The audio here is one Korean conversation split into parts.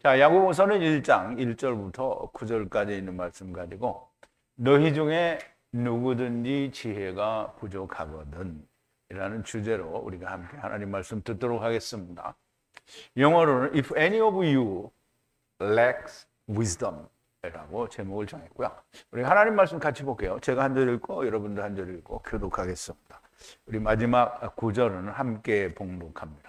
자, 야고보서는 1장 1절부터 9절까지 있는 말씀 가지고 너희 중에 누구든지 지혜가 부족하거든 이라는 주제로 우리가 함께 하나님 말씀 듣도록 하겠습니다. 영어로는 If any of you lacks wisdom 라고 제목을 정했고요. 우리 하나님 말씀 같이 볼게요. 제가 한 절 읽고 여러분도 한 절 읽고 교독하겠습니다. 우리 마지막 9절은 함께 봉독합니다.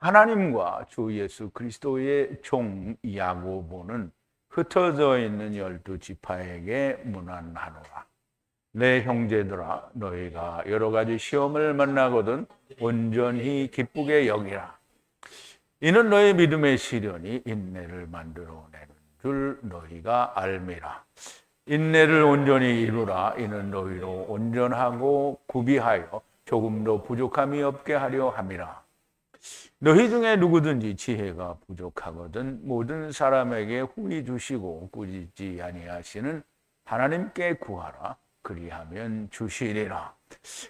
하나님과 주 예수 그리스도의 종 야고보는 흩어져 있는 12지파에게 문안하노라. 내 형제들아, 너희가 여러 가지 시험을 만나거든 온전히 기쁘게 여기라. 이는 너희 믿음의 시련이 인내를 만들어내는 줄 너희가 알미라. 인내를 온전히 이루라. 이는 너희로 온전하고 구비하여 조금도 부족함이 없게 하려 함이라. 너희 중에 누구든지 지혜가 부족하거든 모든 사람에게 후히 주시고 꾸짖지 아니하시는 하나님께 구하라. 그리하면 주시리라.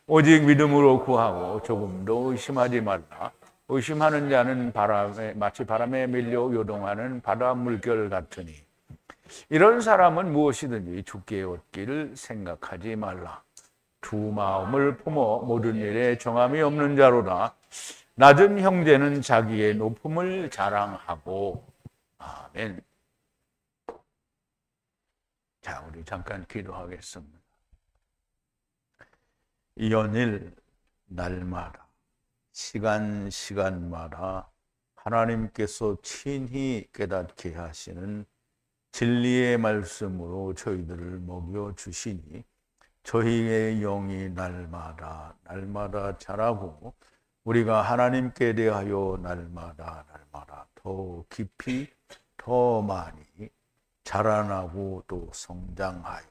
오직 믿음으로 구하고 조금도 의심하지 말라. 의심하는 자는 마치 바람에 밀려 요동하는 바다 물결 같으니 이런 사람은 무엇이든지 주께 얻기를 생각하지 말라. 두 마음을 품어 모든 일에 정함이 없는 자로다. 낮은 형제는 자기의 높음을 자랑하고. 아멘. 자, 우리 잠깐 기도하겠습니다. 연일 날마다 시간마다 하나님께서 친히 깨닫게 하시는 진리의 말씀으로 저희들을 먹여 주시니 저희의 영이 날마다 자라고 우리가 하나님께 대하여 날마다 더 깊이 더 많이 자라나고 또 성장하여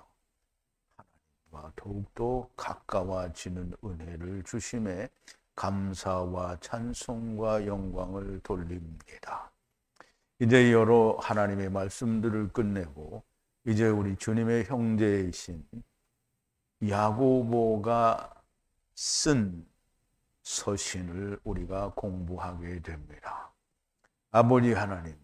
하나님과 더욱더 가까워지는 은혜를 주심에 감사와 찬송과 영광을 돌립니다. 이제 여러 하나님의 말씀들을 끝내고 이제 우리 주님의 형제이신 야고보가 쓴 서신을 우리가 공부하게 됩니다. 아버지 하나님,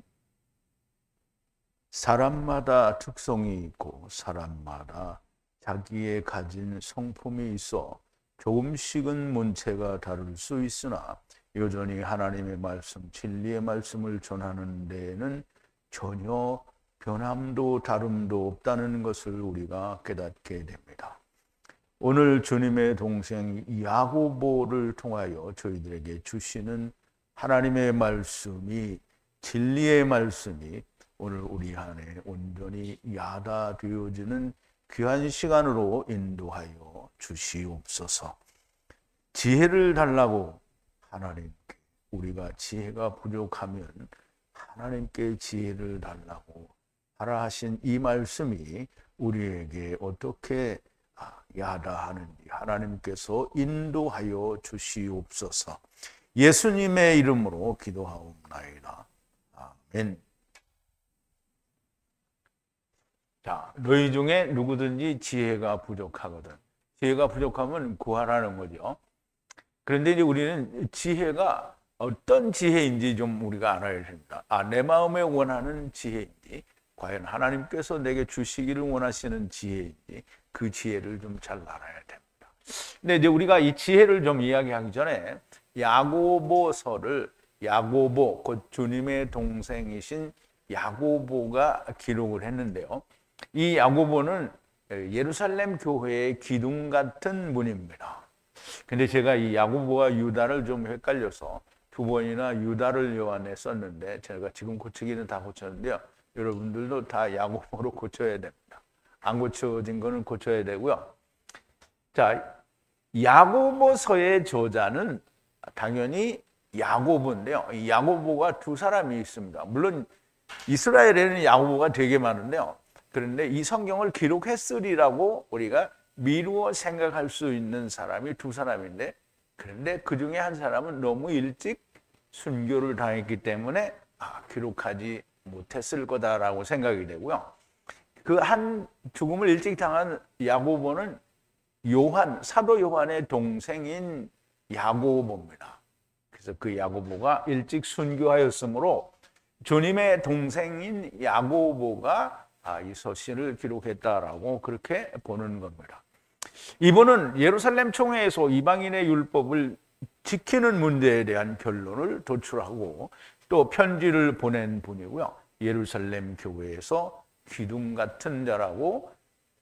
사람마다 특성이 있고 사람마다 자기의 가진 성품이 있어 조금씩은 문체가 다를 수 있으나 여전히 하나님의 말씀, 진리의 말씀을 전하는 데에는 전혀 변함도 다름도 없다는 것을 우리가 깨닫게 됩니다. 오늘 주님의 동생 야고보를 통하여 저희들에게 주시는 하나님의 말씀이, 진리의 말씀이 오늘 우리 안에 온전히 야다되어지는 귀한 시간으로 인도하여 주시옵소서. 지혜를 달라고 하나님께, 우리가 지혜가 부족하면 하나님께 지혜를 달라고 하라 하신 이 말씀이 우리에게 어떻게 야다하는지 하나님께서 인도하여 주시옵소서. 예수님의 이름으로 기도하옵나이다. 아멘. 자, 너희 중에 누구든지 지혜가 부족하거든. 지혜가 부족하면 구하라는 거죠. 그런데 이제 우리는 지혜가 어떤 지혜인지 좀 우리가 알아야 됩니다. 내 마음에 원하는 지혜인지, 과연 하나님께서 내게 주시기를 원하시는 지혜인지, 그 지혜를 좀 잘 알아야 됩니다. 근데 이제 우리가 이 지혜를 좀 이야기하기 전에 야고보서를 야고보, 곧 주님의 동생이신 야고보가 기록을 했는데요. 이 야고보는 예루살렘 교회의 기둥 같은 분입니다. 근데 제가 이 야고보와 유다를 좀 헷갈려서 두 번이나 유다를 요한에 썼는데 제가 지금 고치기는 다 고쳤는데요. 여러분들도 다 야고보로 고쳐야 됩니다. 안 고쳐진 거는 고쳐야 되고요. 자, 야고보서의 저자는 당연히 야고보인데요. 이 야고보가 두 사람이 있습니다. 물론 이스라엘에는 야고보가 되게 많은데요. 그런데 이 성경을 기록했으리라고 우리가 미루어 생각할 수 있는 사람이 두 사람인데, 그런데 그 중에 한 사람은 너무 일찍 순교를 당했기 때문에 기록하지 못했을 거다라고 생각이 되고요. 그 한 죽음을 일찍 당한 야고보는 사도 요한의 동생인 야고보입니다. 그래서 그 야고보가 일찍 순교하였으므로 주님의 동생인 야고보가 이 서신을 기록했다라고 그렇게 보는 겁니다. 이분은 예루살렘 총회에서 이방인의 율법을 지키는 문제에 대한 결론을 도출하고 또 편지를 보낸 분이고요. 예루살렘 교회에서 기둥 같은 자라고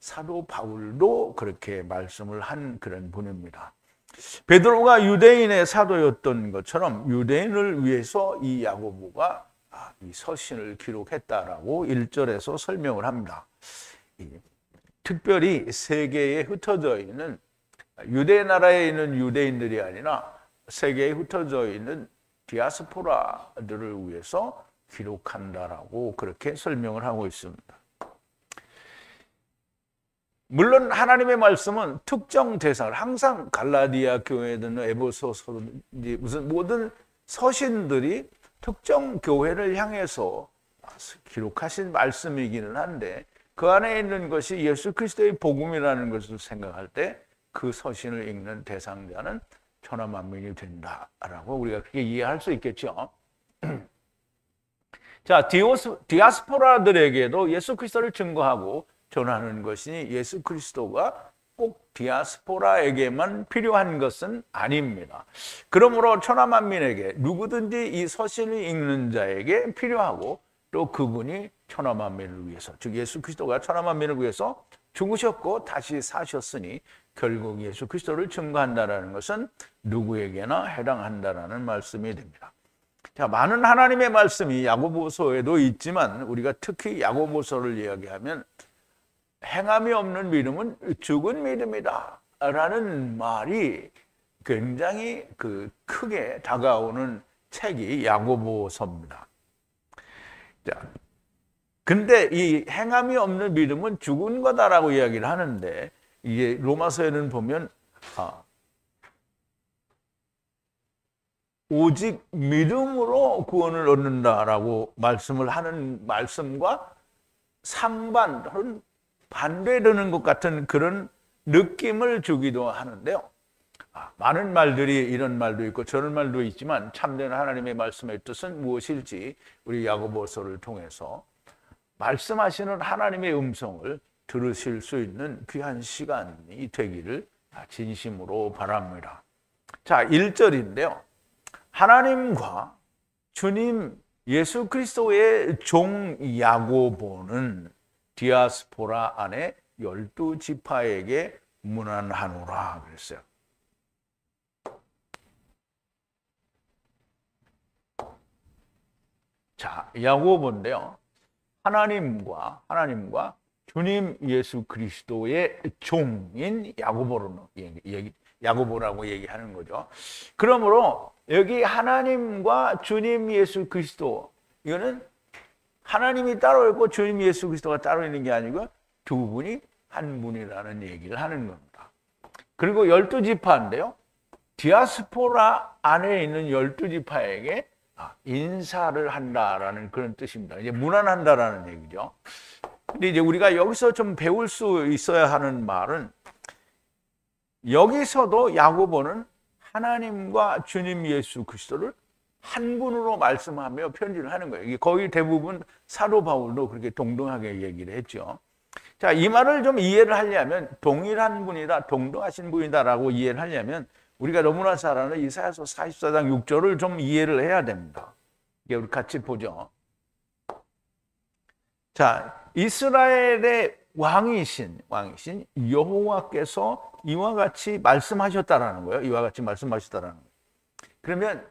사도 바울도 그렇게 말씀을 한 그런 분입니다. 베드로가 유대인의 사도였던 것처럼 유대인을 위해서 이 야고보가 이 서신을 기록했다라고 1절에서 설명을 합니다. 특별히 세계에 흩어져 있는 유대 나라에 있는 유대인들이 아니라 세계에 흩어져 있는 디아스포라들을 위해서 기록한다라고 그렇게 설명을 하고 있습니다. 물론 하나님의 말씀은 특정 대상을 항상 갈라디아 교회든 에베소서든지 무슨 모든 서신들이 특정 교회를 향해서 기록하신 말씀이기는 한데 그 안에 있는 것이 예수 그리스도의 복음이라는 것을 생각할 때 그 서신을 읽는 대상자는 천하 만민이 된다라고 우리가 그렇게 이해할 수 있겠죠. 자, 디아스포라들에게도 예수 그리스도를 증거하고 전하는 것이니 예수 그리스도가 꼭 디아스포라에게만 필요한 것은 아닙니다. 그러므로 천하 만민에게 누구든지 이 서신을 읽는 자에게 필요하고 또 그분이 천하 만민을 위해서, 즉 예수 그리스도가 천하 만민을 위해서 죽으셨고 다시 사셨으니 결국 예수 그리스도를 증거한다는 것은 누구에게나 해당한다는 말씀이 됩니다. 자, 많은 하나님의 말씀이 야고보서에도 있지만 우리가 특히 야고보서를 이야기하면 행함이 없는 믿음은 죽은 믿음이다 라는 말이 굉장히 크게 다가오는 책이 야고보서입니다. 자, 근데 이 행함이 없는 믿음은 죽은 거다라고 이야기를 하는데 이게 로마서에는 보면 오직 믿음으로 구원을 얻는다라고 말씀을 하는 말씀과 상반, 반대되는 것 같은 그런 느낌을 주기도 하는데요. 많은 말들이 이런 말도 있고 저런 말도 있지만 참된 하나님의 말씀의 뜻은 무엇일지 우리 야고보서를 통해서 말씀하시는 하나님의 음성을 들으실 수 있는 귀한 시간이 되기를 진심으로 바랍니다. 자, 1절인데요. 하나님과 주님 예수 그리스도의 종 야고보는 디아스포라 안에 12지파에게 문안하노라 그랬어요. 자, 야고보인데요. 하나님과 주님 예수 그리스도의 종인 야고보라고 얘기하는 거죠. 그러므로 여기 하나님과 주님 예수 그리스도, 이거는 하나님이 따로 있고 주님 예수 그리스도가 따로 있는 게 아니고 두 분이 한 분이라는 얘기를 하는 겁니다. 그리고 12지파인데요. 디아스포라 안에 있는 12지파에게 인사를 한다라는 그런 뜻입니다. 이제 문안한다라는 얘기죠. 근데 이제 우리가 여기서 좀 배울 수 있어야 하는 말은 여기서도 야고보는 하나님과 주님 예수 그리스도를 한 분으로 말씀하며 편지를 하는 거예요. 이게 거의 대부분 사도 바울도 그렇게 동등하게 얘기를 했죠. 자, 이 말을 좀 이해를 하려면 동일한 분이다, 동등하신 분이다라고 이해를 하려면 우리가 너무나 잘 아는 이사야서 44장 6절을 좀 이해를 해야 됩니다. 이게 우리 같이 보죠. 자, 이스라엘의 왕이신 여호와께서 이와 같이 말씀하셨다라는 거예요. 이와 같이 말씀하셨다라는 거예요. 그러면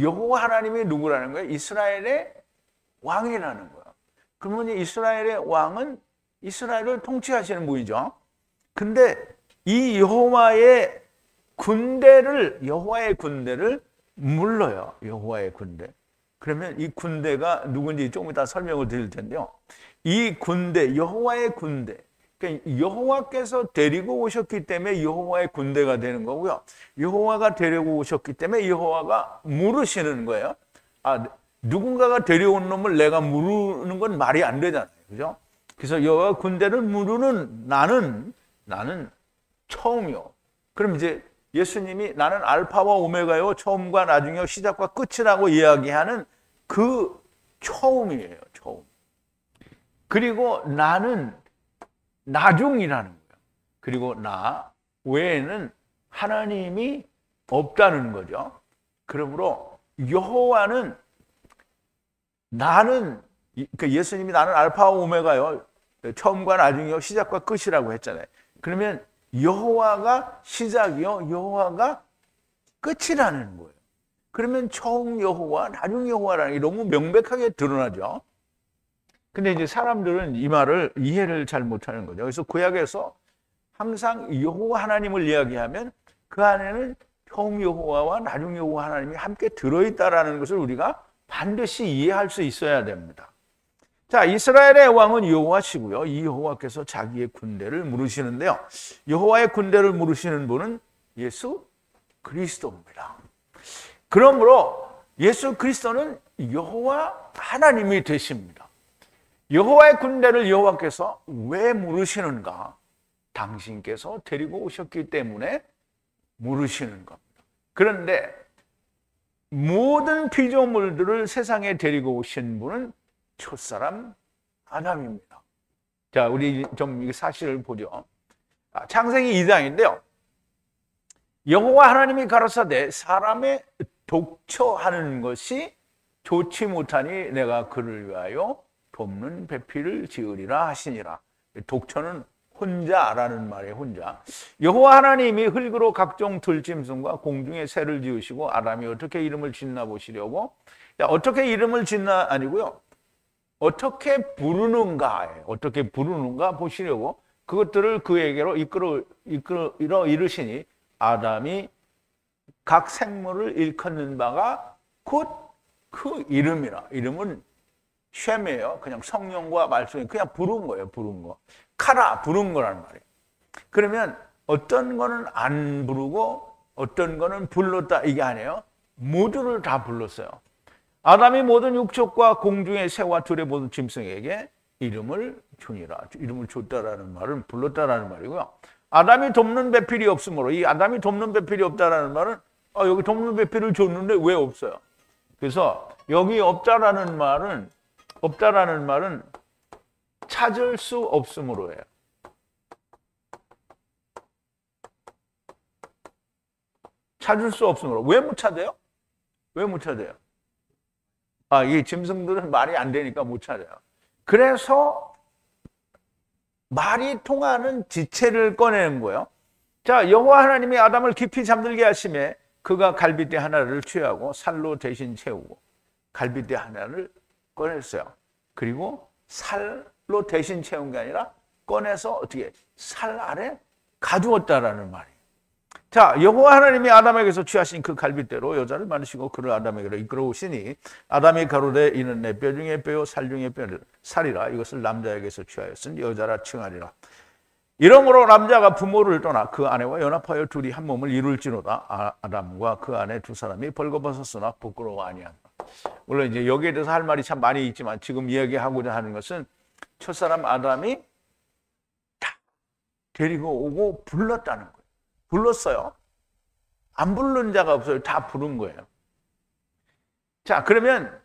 여호와 하나님이 누구라는 거예요? 이스라엘의 왕이라는 거예요. 그러면 이스라엘의 왕은 이스라엘을 통치하시는 분이죠. 근데 이 여호와의 군대를 물러요. 여호와의 군대. 그러면 이 군대가 누군지 조금 이따 설명을 드릴 텐데요. 이 군대, 여호와의 군대, 그러니까 여호와께서 데리고 오셨기 때문에 여호와의 군대가 되는 거고요. 여호와가 데리고 오셨기 때문에 여호와가 물으시는 거예요. 누군가가 데려온 놈을 내가 물으는 건 말이 안 되잖아요. 그죠? 그래서 여호와 군대를 물으는 나는 처음이요. 그럼 이제 예수님이 나는 알파와 오메가요, 처음과 나중이요, 시작과 끝이라고 이야기하는 그 처음이에요. 처음. 그리고 나는 나중이라는 거예요. 그리고 나 외에는 하나님이 없다는 거죠. 그러므로 여호와는 나는 예수님이 나는 알파와 오메가요. 처음과 나중이요. 시작과 끝이라고 했잖아요. 그러면 여호와가 시작이요. 여호와가 끝이라는 거예요. 그러면 처음 여호와, 나중 여호와라는 게 너무 명백하게 드러나죠. 근데 이제 사람들은 이 말을 이해를 잘 못하는 거죠. 그래서 구약에서 항상 여호와 하나님을 이야기하면 그 안에는 처음 여호와와 나중 여호와 하나님이 함께 들어있다라는 것을 우리가 반드시 이해할 수 있어야 됩니다. 자, 이스라엘의 왕은 여호와시고요. 이 여호와께서 자기의 군대를 물으시는데요. 여호와의 군대를 물으시는 분은 예수 그리스도입니다. 그러므로 예수 그리스도는 여호와 하나님이 되십니다. 여호와의 군대를 여호와께서 왜 물으시는가? 당신께서 데리고 오셨기 때문에 물으시는 겁니다. 그런데 모든 피조물들을 세상에 데리고 오신 분은 첫사람 아담입니다. 자, 우리 좀 사실을 보죠. 창세기 2장인데요. 여호와 하나님이 가라사대 사람의 독처하는 것이 좋지 못하니 내가 그를 위하여 돕는 배필을 지으리라 하시니라. 독처는 혼자라는 말이에요. 혼자. 여호와 하나님이 흙으로 각종 들짐승과 공중의 새를 지으시고 아담이 어떻게 이름을 짓나 보시려고, 어떻게 이름을 짓나 아니고요. 어떻게 부르는가에 어떻게 부르는가 보시려고 그것들을 그에게로 이끌어 이르시니 아담이 각 생물을 일컫는 바가 곧 그 이름이라. 이름은 쉔이에요. 그냥 성령과 말씀이 그냥 부른 거예요. 부른 거. 카라 부른 거란 말이에요. 그러면 어떤 거는 안 부르고 어떤 거는 불렀다 이게 아니에요. 모두를 다 불렀어요. 아담이 모든 육족과 공중의 새와 들의 모든 짐승에게 이름을 주니라. 이름을 줬다라는 말은 불렀다라는 말이고요. 아담이 돕는 배필이 없으므로, 이 아담이 돕는 배필이 없다라는 말은 여기 돕는 배필을 줬는데 왜 없어요? 그래서 여기 없다라는 말은 찾을 수 없으므로예요. 찾을 수 없으므로. 왜 못 찾아요? 왜 못 찾아요? 이 짐승들은 말이 안 되니까 못 찾아요. 그래서 말이 통하는 지체를 꺼내는 거예요. 자, 여호와 하나님이 아담을 깊이 잠들게 하심에 그가 갈빗대 하나를 취하고 살로 대신 채우고 갈빗대 하나를 꺼냈어요. 그리고 살로 대신 채운 게 아니라 꺼내서 어떻게 살 아래 가두었다라는 말이에요. 자, 여호와 하나님이 아담에게서 취하신 그 갈빗대로 여자를 만드시고 그를 아담에게로 이끌어 오시니 아담이 가로되 이는 내 뼈 중에 뼈요 살 중에 뼈를 살이라. 이것을 남자에게서 취하였으니 여자라 칭하리라. 이러므로 남자가 부모를 떠나 그 아내와 연합하여 둘이 한 몸을 이룰지로다. 아담과 그 아내 두 사람이 벌거벗었으나 부끄러워 아니한다. 물론 이제 여기에 대해서 할 말이 참 많이 있지만 지금 이야기하고자 하는 것은 첫사람 아담이 다 데리고 오고 불렀다는 거예요. 불렀어요. 안 부른 자가 없어요. 다 부른 거예요. 자, 그러면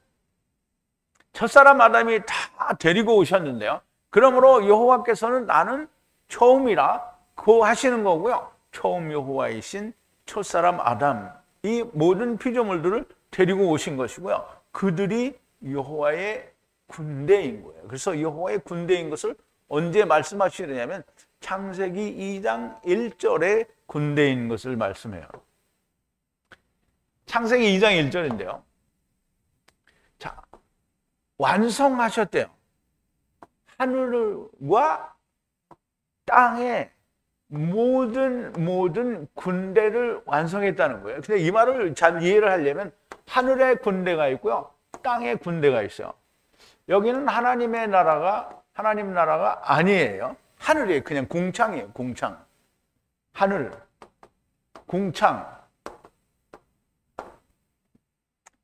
첫사람 아담이 다 데리고 오셨는데요. 그러므로 여호와께서는 나는 처음이라 그 하시는 거고요. 처음 여호와이신 첫사람 아담, 이 모든 피조물들을 데리고 오신 것이고요. 그들이 여호와의 군대인 거예요. 그래서 여호와의 군대인 것을 언제 말씀하시느냐면 창세기 2장 1절에 군대인 것을 말씀해요. 창세기 2장 1절인데요. 자, 완성하셨대요. 하늘과 땅의 모든 군대를 완성했다는 거예요. 근데 이 말을 잘 이해를 하려면 하늘의 군대가 있고요. 땅의 군대가 있어요. 여기는 하나님 나라가 아니에요. 하늘이에요. 그냥 궁창이에요. 궁창. 하늘. 궁창.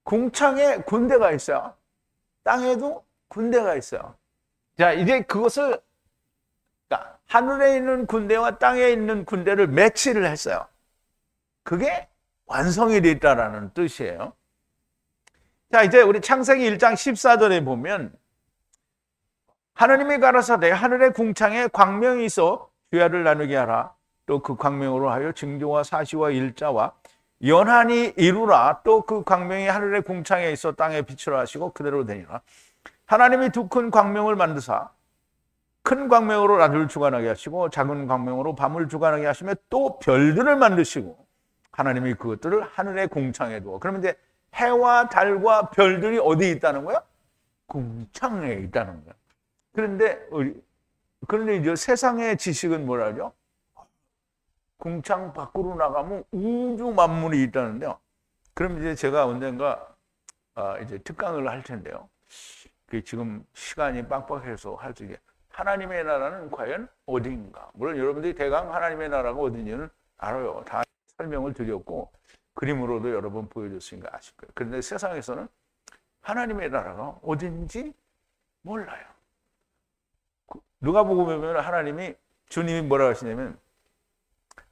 궁창에 군대가 있어요. 땅에도 군대가 있어요. 자, 이제 그것을 하늘에 있는 군대와 땅에 있는 군대를 매치를 했어요. 그게 완성이 됐다라는 뜻이에요. 자, 이제 우리 창세기 1장 14절에 보면 하나님이 가라사대 하늘의 궁창에 광명이 있어 주야를 나누게 하라. 또 그 광명으로 하여 징조와 사시와 일자와 연한이 이루라. 또 그 광명이 하늘의 궁창에 있어 땅에 빛으로 하시고 그대로 되니라. 하나님이 두 큰 광명을 만드사 큰 광명으로 낮을 주관하게 하시고 작은 광명으로 밤을 주관하게 하시며 또 별들을 만드시고 하나님이 그것들을 하늘의 궁창에 두어. 그러면 이제 해와 달과 별들이 어디 있다는 거야? 궁창에 있다는 거야. 그런데 이제 세상의 지식은 뭐라죠? 궁창 밖으로 나가면 우주 만물이 있다는데요. 그럼 이제 제가 언젠가 이제 특강을 할 텐데요. 그 지금 시간이 빡빡해서 할 수 있게 하나님의 나라는 과연 어딘가? 물론 여러분들이 대강 하나님의 나라가 어딘지는 알아요. 다 설명을 드렸고 그림으로도 여러 번 보여줬으니까 아실 거예요. 그런데 세상에서는 하나님의 나라가 어딘지 몰라요. 누가복음에 보면 하나님이 주님이 뭐라 하시냐면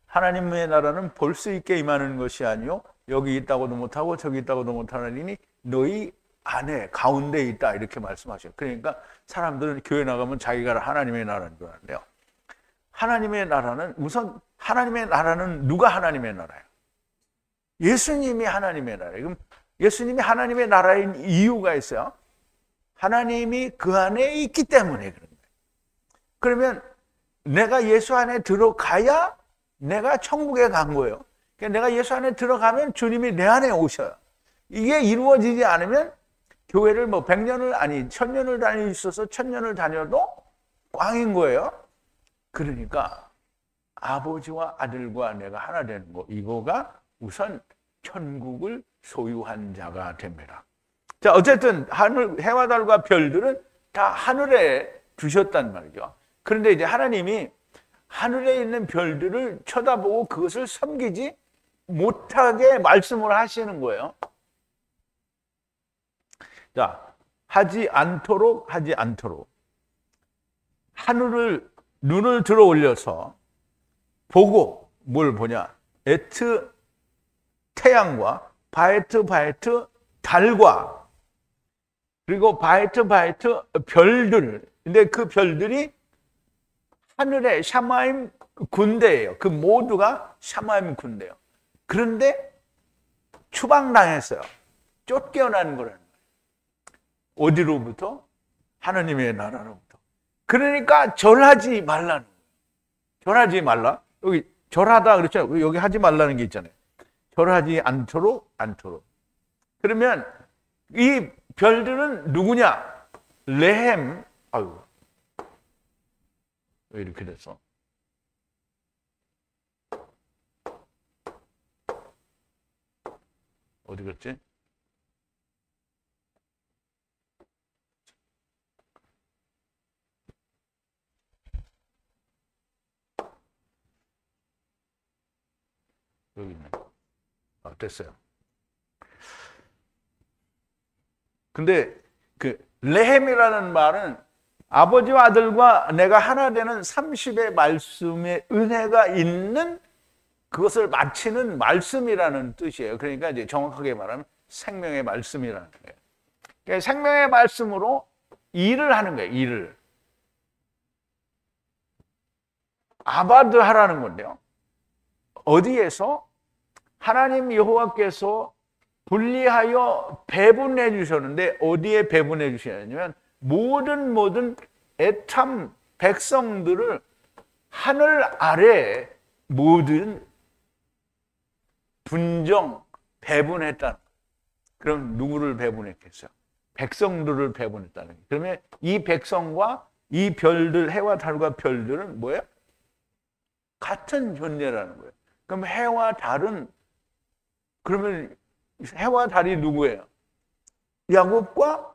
하나님의 나라는 볼 수 있게 임하는 것이 아니요 여기 있다고도 못하고 저기 있다고도 못하느니 너희 안에 가운데 있다 이렇게 말씀하셔요. 그러니까 사람들은 교회 나가면 자기가 하나님의 나라인 줄 아는데요. 하나님의 나라는 우선 하나님의 나라는 누가 하나님의 나라예요? 예수님이 하나님의 나라예요. 그럼 예수님이 하나님의 나라인 이유가 있어요. 하나님이 그 안에 있기 때문에 그런 거예요. 그러면 내가 예수 안에 들어가야 내가 천국에 간 거예요. 그러니까 내가 예수 안에 들어가면 주님이 내 안에 오셔요. 이게 이루어지지 않으면 교회를 뭐 100년을 아니 1000년을 다닐 수 있어서 1000년을 다녀도 꽝인 거예요. 그러니까 아버지와 아들과 내가 하나 되는 거 이거가 우선 천국을 소유한 자가 됩니다. 자, 어쨌든 하늘 해와 달과 별들은 다 하늘에 두셨단 말이죠. 그런데 이제 하나님이 하늘에 있는 별들을 쳐다보고 그것을 섬기지 못하게 말씀을 하시는 거예요. 자, 하지 않도록 하늘을 눈을 들어 올려서 보고 뭘 보냐? 에트 태양과 바에트 달과 그리고 바에트 별들. 근데 그 별들이 하늘의 샤마임 군대예요. 그 모두가 샤마임 군대예요. 그런데 추방당했어요. 쫓겨난 거라는 거예요. 어디로부터? 하나님의 나라로부터. 그러니까 절하지 말라는 거예요. 절하지 말라. 여기 절하다 그렇죠. 여기 하지 말라는 게 있잖아요. 절하지 않도록. 그러면 이 별들은 누구냐? 레헴. 아유. 왜 이렇게 됐어? 어디 갔지? 여기 있네. 됐어요. 근데 그 레헴이라는 말은 아버지와 아들과 내가 하나 되는 30의 말씀의 은혜가 있는 그것을 마치는 말씀이라는 뜻이에요. 그러니까 이제 정확하게 말하면 생명의 말씀이라는 거예요. 그러니까 생명의 말씀으로 일을 하는 거예요. 일을. 아바드 하라는 건데요. 어디에서? 하나님 여호와께서 분리하여 배분해 주셨는데 어디에 배분해 주셨냐면 모든 애탐 백성들을 하늘 아래 모든 분정 배분했다. 그럼 누구를 배분했겠어요? 백성들을 배분했다는 거예요. 그러면 이 백성과 이 별들, 해와 달과 별들은 뭐예요? 같은 존재라는 거예요. 그럼 해와 달은 그러면 해와 달이 누구예요? 야곱과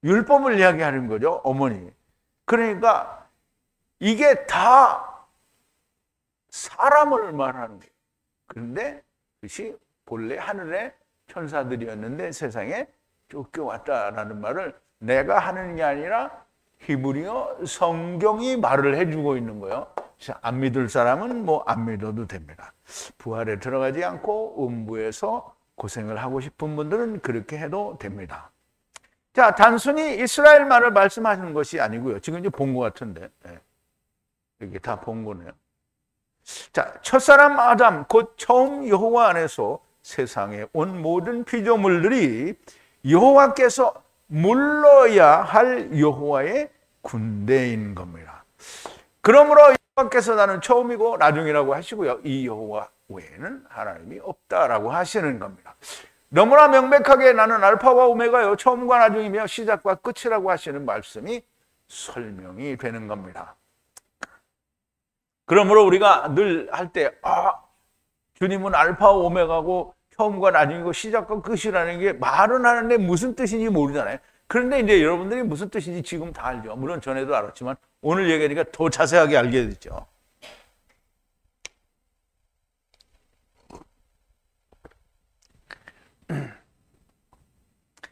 율법을 이야기하는 거죠, 어머니. 그러니까 이게 다 사람을 말하는 거예요. 그런데 그것이 본래 하늘의 천사들이었는데 세상에 쫓겨왔다라는 말을 내가 하는 게 아니라 히브리어 성경이 말을 해주고 있는 거예요. 안 믿을 사람은 뭐 안 믿어도 됩니다. 부활에 들어가지 않고 음부에서 고생을 하고 싶은 분들은 그렇게 해도 됩니다. 자, 단순히 이스라엘 말을 말씀하시는 것이 아니고요. 지금 이제 본 것 같은데. 네. 이게 다 본 거네요. 자, 첫사람 아담, 곧 처음 여호와 안에서 세상에 온 모든 피조물들이 여호와께서 물러야 할 여호와의 군대인 겁니다. 그러므로 여호와께서 나는 처음이고 나중이라고 하시고요. 이 여호와 외에는 하나님이 없다라고 하시는 겁니다. 너무나 명백하게 나는 알파와 오메가요, 처음과 나중이며 시작과 끝이라고 하시는 말씀이 설명이 되는 겁니다. 그러므로 우리가 늘 할 때 주님은 알파와 오메가고 처음과 나중이고 시작과 끝이라는 게 말은 하는데 무슨 뜻인지 모르잖아요. 그런데 이제 여러분들이 무슨 뜻인지 지금 다 알죠. 물론 전에도 알았지만 오늘 얘기하니까 더 자세하게 알게 됐죠.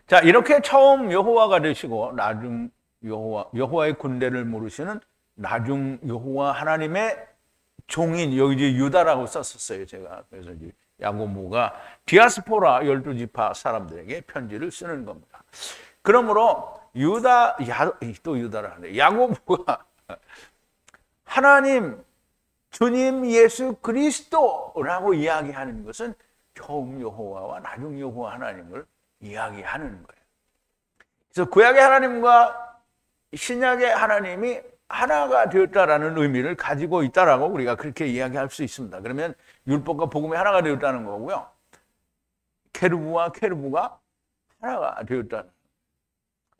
자, 이렇게 처음 여호와가 되시고 나중 여호와의 군대를 모르시는 나중 여호와 하나님의 종인, 여기 이제 유다라고 썼었어요, 제가. 그래서 이제 야고보가 디아스포라 12지파 사람들에게 편지를 쓰는 겁니다. 그러므로 또 유다라 하네. 야고보가 하나님, 주님 예수 그리스도라고 이야기하는 것은 처음 여호와와 나중 여호와 하나님을 이야기하는 거예요. 그래서 구약의 하나님과 신약의 하나님이 하나가 되었다라는 의미를 가지고 있다라고 우리가 그렇게 이야기할 수 있습니다. 그러면 율법과 복음이 하나가 되었다는 거고요. 케루브와 케루브가 하나가 되었다는.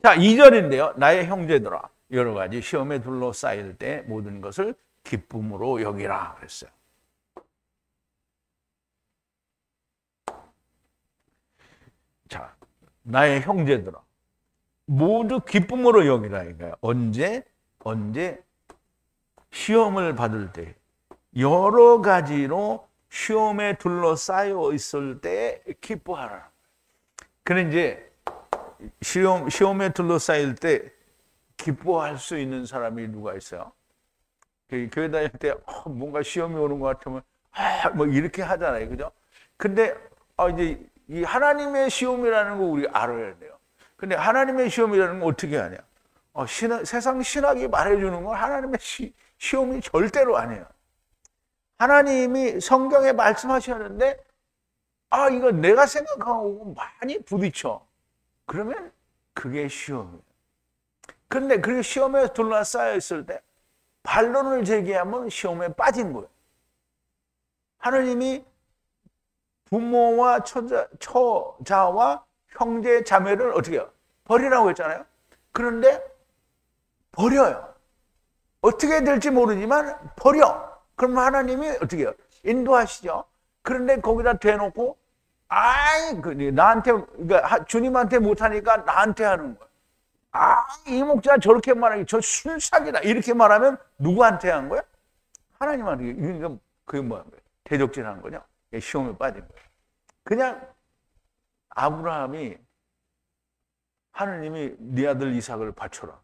자, 2절인데요. 나의 형제들아, 여러 가지 시험에 둘러싸일 때 모든 것을 기쁨으로 여기라 그랬어요. 자, 나의 형제들아, 모두 기쁨으로 여기라 이거예요. 언제 시험을 받을 때, 여러 가지로 시험에 둘러싸여 있을 때 기뻐하라. 그런데 이제 시험에 둘러싸일 때 기뻐할 수 있는 사람이 누가 있어요? 교회 다닐 때 뭔가 시험이 오는 것 같으면 뭐 이렇게 하잖아요, 그죠? 근데 이제 이 하나님의 시험이라는 거 우리 알아야 돼요. 근데 하나님의 시험이라는 건 어떻게 하냐? 세상 신학이 말해주는 건 하나님의 시험이 절대로 아니에요. 하나님이 성경에 말씀하셨는데 이거 내가 생각하고 많이 부딪혀. 그러면 그게 시험이에요. 그런데 그 시험에 둘러싸여 있을 때 반론을 제기하면 시험에 빠진 거예요. 하나님이 부모와 처자와 형제 자매를 어떻게 해요? 버리라고 했잖아요. 그런데 버려요. 어떻게 될지 모르지만 버려. 그럼 하나님이 어떻게 해요? 인도하시죠. 그런데 거기다 대놓고 나한테, 그러니까 주님한테 못하니까 나한테 하는 거야. 이 목자 저렇게 말하기, 저 순삭이다. 이렇게 말하면 누구한테 한 거야? 하나님한테. 그러니까 그게 뭐야? 대적질하는 거죠. 시험에 빠진 거예요. 그냥 아브라함이 하나님이 네 아들 이삭을 바쳐라.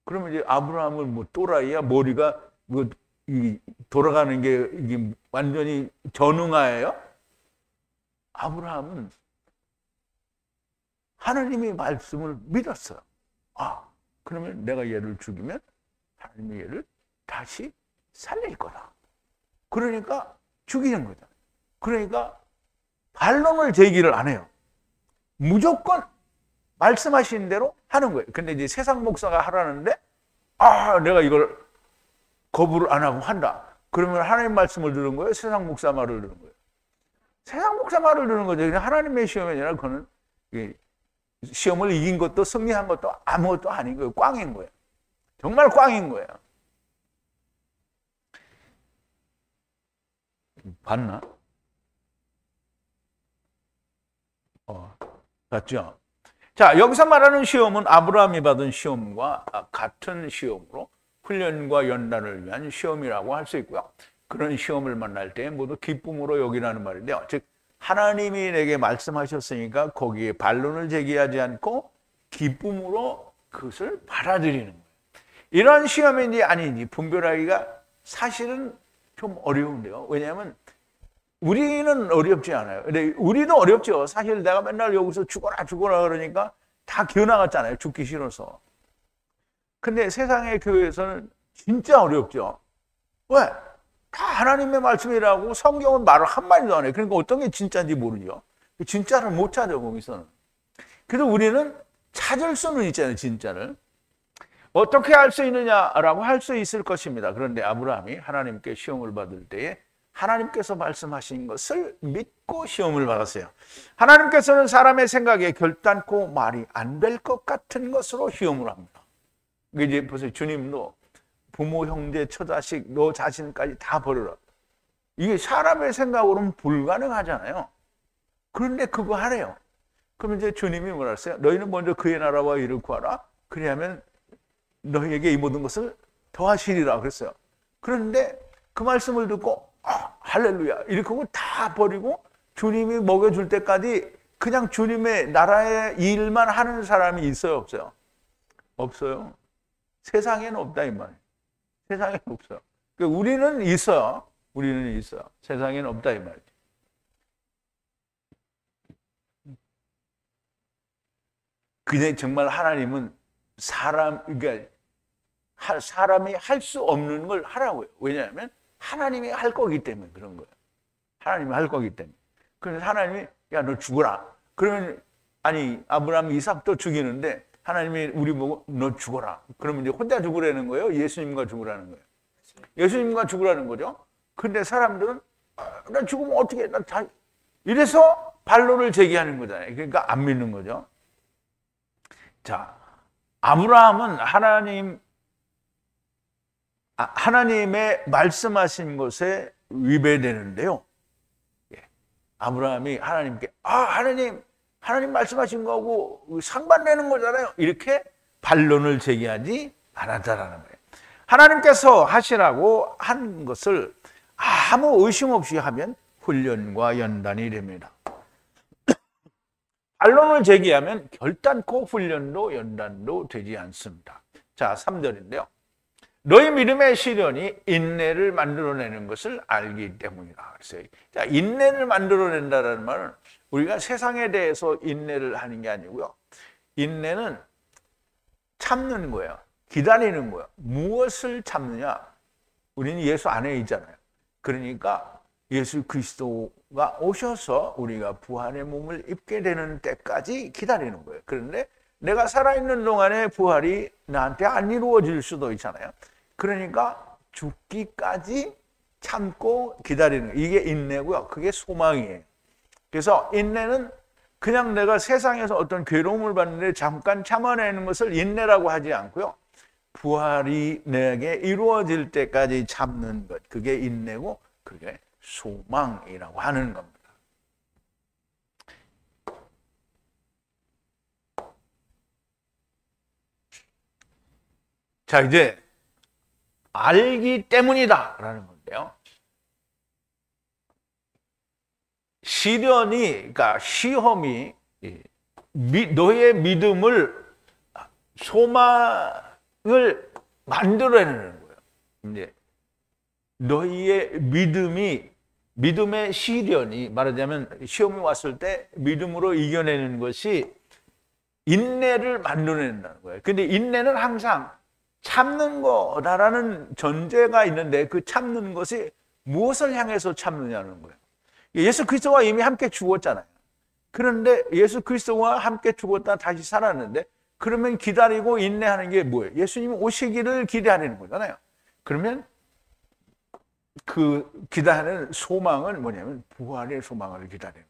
그러면 이제 아브라함은 뭐 또라이야? 머리가 뭐 돌아가는 게 이게 완전히 전응하예요? 아브라함은 하나님의 말씀을 믿었어요. 그러면 내가 얘를 죽이면 하나님이 얘를 다시 살릴 거다. 그러니까 죽이는 거다. 그러니까 반론을 제기를 안 해요. 무조건 말씀하신 대로 하는 거예요. 근데 이제 세상 목사가 하라는데 내가 이걸 거부를 안 하고 한다. 그러면 하나님 말씀을 들은 거예요? 세상 목사 말을 들은 거예요? 세상 목사 말을 들은 거죠. 그냥 하나님의 시험이 아니라 그거는 시험을 이긴 것도 승리한 것도 아무것도 아닌 거예요. 꽝인 거예요. 정말 꽝인 거예요. 봤나? 봤죠? 자, 여기서 말하는 시험은 아브라함이 받은 시험과 같은 시험으로 훈련과 연단을 위한 시험이라고 할 수 있고요. 그런 시험을 만날 때 모두 기쁨으로 여기라는 말인데요. 즉 하나님이 내게 말씀하셨으니까 거기에 반론을 제기하지 않고 기쁨으로 그것을 받아들이는 거예요. 이런 시험인지 아닌지 분별하기가 사실은 좀 어려운데요. 왜냐하면 우리는 어렵지 않아요. 근데 우리도 어렵죠. 사실 내가 맨날 여기서 죽어라 죽어라 그러니까 다 기어나갔잖아요. 죽기 싫어서. 근데 세상의 교회에서는 진짜 어렵죠. 왜? 다 하나님의 말씀이라고 성경은 말을 한마디도 안 해요. 그러니까 어떤 게 진짜인지 모르죠. 진짜를 못 찾아, 거기서는. 그래서 우리는 찾을 수는 있잖아요, 진짜를. 어떻게 할 수 있느냐라고 할 수 있을 것입니다. 그런데 아브라함이 하나님께 시험을 받을 때에 하나님께서 말씀하신 것을 믿고 시험을 받았어요. 하나님께서는 사람의 생각에 결단코 말이 안 될 것 같은 것으로 시험을 합니다. 이제 보세요. 주님도 부모, 형제, 처자식, 너 자신까지 다 버려라. 이게 사람의 생각으로는 불가능하잖아요. 그런데 그거 하래요. 그럼 이제 주님이 뭐라 했어요? 너희는 먼저 그의 나라와 이를 구하라. 그래야면 너희에게 이 모든 것을 더하시리라 그랬어요. 그런데 그 말씀을 듣고 할렐루야 이렇게 하고 다 버리고 주님이 먹여줄 때까지 그냥 주님의 나라의 일만 하는 사람이 있어요, 없어요? 없어요. 세상에는 없다 이 말이에요. 세상에는 없어요. 그러니까 우리는 있어요. 우리는 있어요. 세상에는 없다 이 말이에요. 근데 정말 하나님은 그러니까 사람이 할 수 없는 걸 하라고요. 왜냐하면 하나님이 할 거기 때문에 그런 거예요. 하나님이 할 거기 때문에. 그래서 하나님이 야, 너 죽어라. 그러면 아니 아브라함 이삭도 죽이는데 하나님이 우리 보고 너 죽어라. 그러면 이제 혼자 죽으라는 거예요? 예수님과 죽으라는 거예요? 예수님과 죽으라는 거죠. 근데 사람들은 나 죽으면 어떻게 나 다 이래서 반론을 제기하는 거잖아요. 그러니까 안 믿는 거죠. 자, 아브라함은 하나님의 말씀하신 것에 위배되는데요. 아브라함이 하나님께 하나님 말씀하신 거하고 상반되는 거잖아요. 이렇게 반론을 제기하지 않았다라는 거예요. 하나님께서 하시라고 한 것을 아무 의심 없이 하면 훈련과 연단이 됩니다. 반론을 제기하면 결단코 훈련도 연단도 되지 않습니다. 자, 3절인데요. 너희 믿음의 시련이 인내를 만들어내는 것을 알기 때문이다. 그랬어요. 자, 인내를 만들어낸다는 말은 우리가 세상에 대해서 인내를 하는 게 아니고요. 인내는 참는 거예요. 기다리는 거예요. 무엇을 참느냐? 우리는 예수 안에 있잖아요. 그러니까 예수 그리스도가 오셔서 우리가 부활의 몸을 입게 되는 때까지 기다리는 거예요. 그런데 내가 살아있는 동안에 부활이 나한테 안 이루어질 수도 있잖아요. 그러니까 죽기까지 참고 기다리는 거예요. 이게 인내고요. 그게 소망이에요. 그래서 인내는 그냥 내가 세상에서 어떤 괴로움을 받는데 잠깐 참아내는 것을 인내라고 하지 않고요. 부활이 내게 이루어질 때까지 참는 것. 그게 인내고 그게 소망이라고 하는 겁니다. 자, 이제 알기 때문이다 라는 건데요. 시련이, 그러니까 시험이 너의 믿음을, 소망을 만들어내는 거예요. 이제 너희의 믿음의 시련이, 말하자면 시험이 왔을 때 믿음으로 이겨내는 것이 인내를 만들어낸다는 거예요. 근데 인내는 항상 참는 거다라는 전제가 있는데 그 참는 것이 무엇을 향해서 참느냐는 거예요. 예수 그리스도와 이미 함께 죽었잖아요. 그런데 예수 그리스도와 함께 죽었다 다시 살았는데 그러면 기다리고 인내하는 게 뭐예요? 예수님이 오시기를 기대하는 거잖아요. 그러면 그 기다리는 소망은 뭐냐면 부활의 소망을 기다리는 거예요.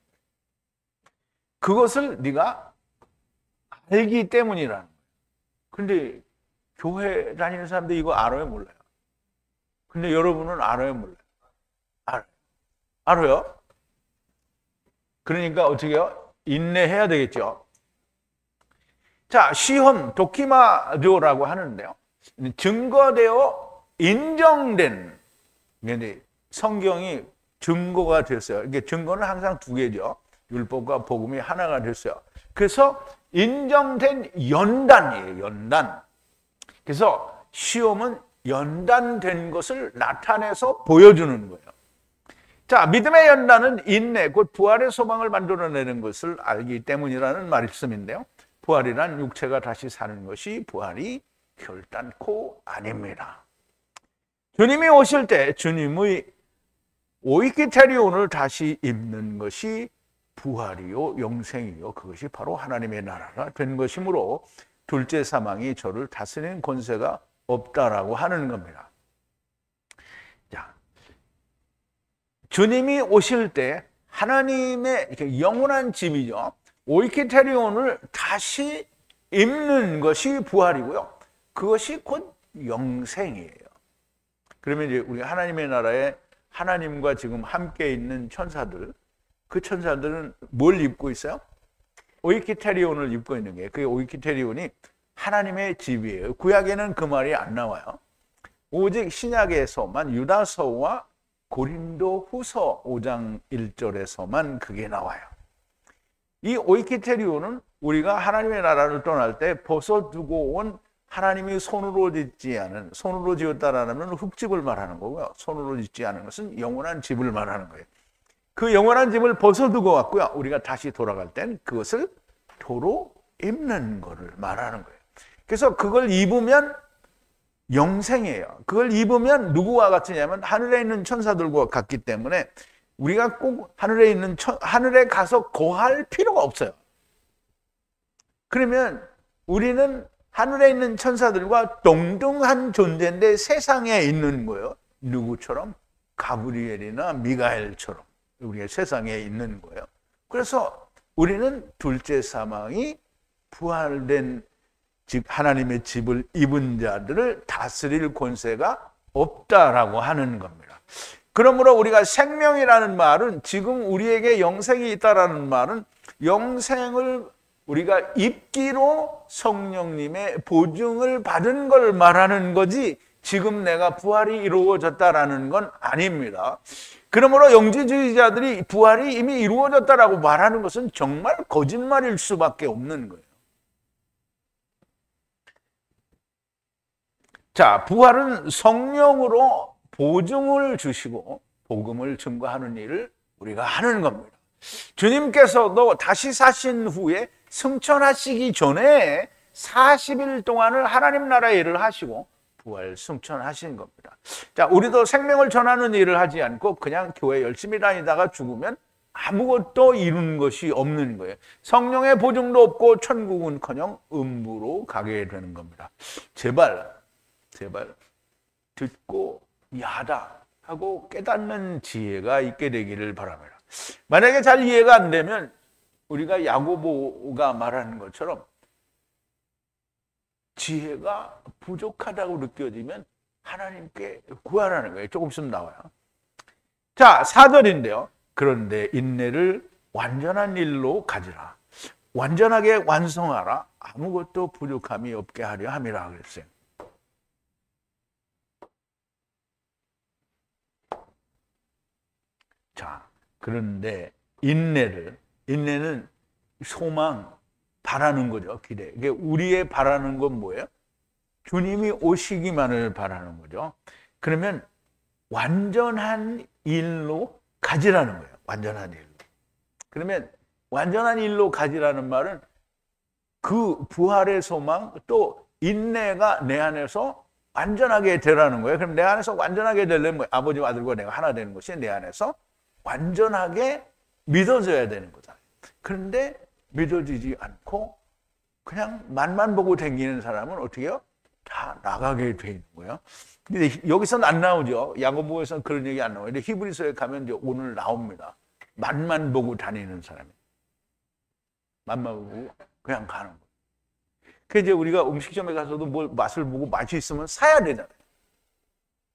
그것을 네가 알기 때문이라는 거예요. 그런데 교회 다니는 사람들이 이거 알아요, 몰라요? 근데 여러분은 알아요, 몰라요? 알아요. 알아요? 그러니까 어떻게 해요? 인내해야 되겠죠. 자, 시험, 도키마조라고 하는데요. 증거되어 인정된, 성경이 증거가 됐어요. 이게 증거는 항상 두 개죠. 율법과 복음이 하나가 됐어요. 그래서 인정된 연단이에요, 연단. 그래서 시험은 연단된 것을 나타내서 보여주는 거예요. 자, 믿음의 연단은 인내, 곧 부활의 소망을 만들어내는 것을 알기 때문이라는 말씀인데요. 부활이란 육체가 다시 사는 것이 부활이 결단코 아닙니다. 주님이 오실 때 주님의 오이키테리온을 다시 입는 것이 부활이요 영생이요 그것이 바로 하나님의 나라가 된 것이므로 둘째 사망이 저를 다스리는 권세가 없다라고 하는 겁니다. 자, 주님이 오실 때 하나님의 영원한 집이죠. 오이키테리온을 다시 입는 것이 부활이고요. 그것이 곧 영생이에요. 그러면 이제 우리 하나님의 나라에 하나님과 지금 함께 있는 천사들, 그 천사들은 뭘 입고 있어요? 오이키테리온을 입고 있는 게, 그 오이키테리온이 하나님의 집이에요. 구약에는 그 말이 안 나와요. 오직 신약에서만, 유다서와 고린도 후서 5장 1절에서만 그게 나와요. 이 오이키테리온은 우리가 하나님의 나라를 떠날 때 벗어두고 온 하나님이 손으로 짓지 않은, 손으로 지었다라는 흙집을 말하는 거고요. 손으로 짓지 않은 것은 영원한 집을 말하는 거예요. 그 영원한 집을 벗어두고 왔고요. 우리가 다시 돌아갈 땐 그것을 도로 입는 것을 말하는 거예요. 그래서 그걸 입으면 영생이에요. 그걸 입으면 누구와 같으냐면 하늘에 있는 천사들과 같기 때문에 우리가 꼭 하늘에 가서 거할 필요가 없어요. 그러면 우리는 하늘에 있는 천사들과 동등한 존재인데 세상에 있는 거예요. 누구처럼? 가브리엘이나 미가엘처럼 우리가 세상에 있는 거예요. 그래서 우리는 둘째 사망이 부활된 즉 하나님의 집을 입은 자들을 다스릴 권세가 없다라고 하는 겁니다. 그러므로 우리가 생명이라는 말은 지금 우리에게 영생이 있다라는 말은 영생을 우리가 입기로 성령님의 보증을 받은 걸 말하는 거지 지금 내가 부활이 이루어졌다라는 건 아닙니다. 그러므로 영지주의자들이 부활이 이미 이루어졌다라고 말하는 것은 정말 거짓말일 수밖에 없는 거예요. 자, 부활은 성령으로 보증을 주시고 복음을 증거하는 일을 우리가 하는 겁니다. 주님께서도 다시 사신 후에 승천하시기 전에 40일 동안을 하나님 나라의 일을 하시고 부활 승천하신 겁니다. 자, 우리도 생명을 전하는 일을 하지 않고 그냥 교회 열심히 다니다가 죽으면 아무것도 이룬 것이 없는 거예요. 성령의 보증도 없고 천국은커녕 음부로 가게 되는 겁니다. 제발 듣고 야다 하고 깨닫는 지혜가 있게 되기를 바랍니다. 만약에 잘 이해가 안 되면 우리가 야고보가 말하는 것처럼 지혜가 부족하다고 느껴지면 하나님께 구하라는 거예요. 조금 있으면 나와요. 자, 4절인데요. 그런데 인내를 완전한 일로 가지라. 완전하게 완성하라. 아무것도 부족함이 없게 하려 함이라 그랬어요. 자, 그런데 인내는 소망, 바라는 거죠. 기대. 이게 우리의 바라는 건 뭐예요? 주님이 오시기만을 바라는 거죠. 그러면 완전한 일로 가지라는 거예요. 완전한 일로. 그러면 완전한 일로 가지라는 말은 그 부활의 소망 또 인내가 내 안에서 완전하게 되라는 거예요. 그럼 내 안에서 완전하게 되려면 아버지와 아들과 내가 하나 되는 것이 내 안에서 완전하게 믿어져야 되는 거잖아요. 그런데 믿어지지 않고 그냥 맛만 보고 다니는 사람은 어떻게 해요? 다 나가게 돼 있는 거예요. 근데 여기서는 안 나오죠. 야고보에서는 그런 얘기 안 나와요. 근데 히브리서에 가면 이제 오늘 나옵니다. 맛만 보고 다니는 사람이. 맛만 보고 그냥 가는 거예요. 그래서 이제 우리가 음식점에 가서도 뭘 맛을 보고 맛이 있으면 사야 되잖아요.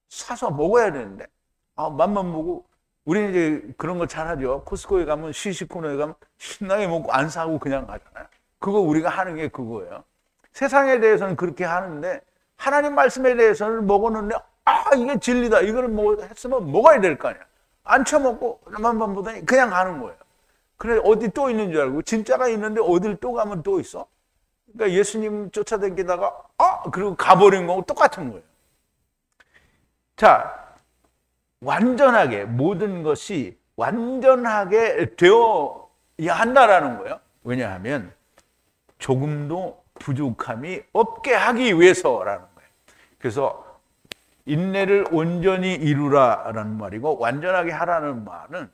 사서 먹어야 되는데, 맛만 보고, 우리는 이제 그런 거 잘하죠. 코스코에 가면, 시식코너에 가면 신나게 먹고 안 사고 그냥 가잖아요. 그거 우리가 하는 게 그거예요. 세상에 대해서는 그렇게 하는데, 하나님 말씀에 대해서는 먹었는데, 이게 진리다. 이거를 했으면 먹어야 될 거 아니야. 안 쳐먹고, 맛만 보더니 그냥 가는 거예요. 그래, 어디 또 있는 줄 알고, 진짜가 있는데 어딜 또 가면 또 있어? 그러니까 예수님 쫓아다니다가 그리고 가버린 거하고 똑같은 거예요. 자, 완전하게 모든 것이 완전하게 되어야 한다라는 거예요. 왜냐하면 조금도 부족함이 없게 하기 위해서라는 거예요. 그래서 인내를 온전히 이루라라는 말이고, 완전하게 하라는 말은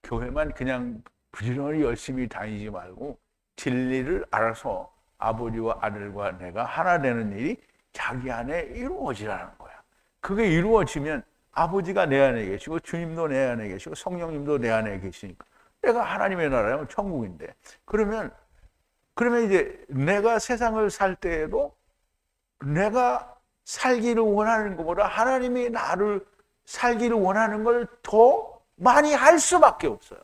교회만 그냥 부지런히 열심히 다니지 말고 진리를 알아서 아버지와 아들과 내가 하나 되는 일이 자기 안에 이루어지라는 거야. 그게 이루어지면 아버지가 내 안에 계시고 주님도 내 안에 계시고 성령님도 내 안에 계시니까 내가 하나님의 나라면 천국인데, 그러면 이제 내가 세상을 살 때에도 내가 살기를 원하는 것보다 하나님이 나를 살기를 원하는 걸 더 많이 할 수밖에 없어요.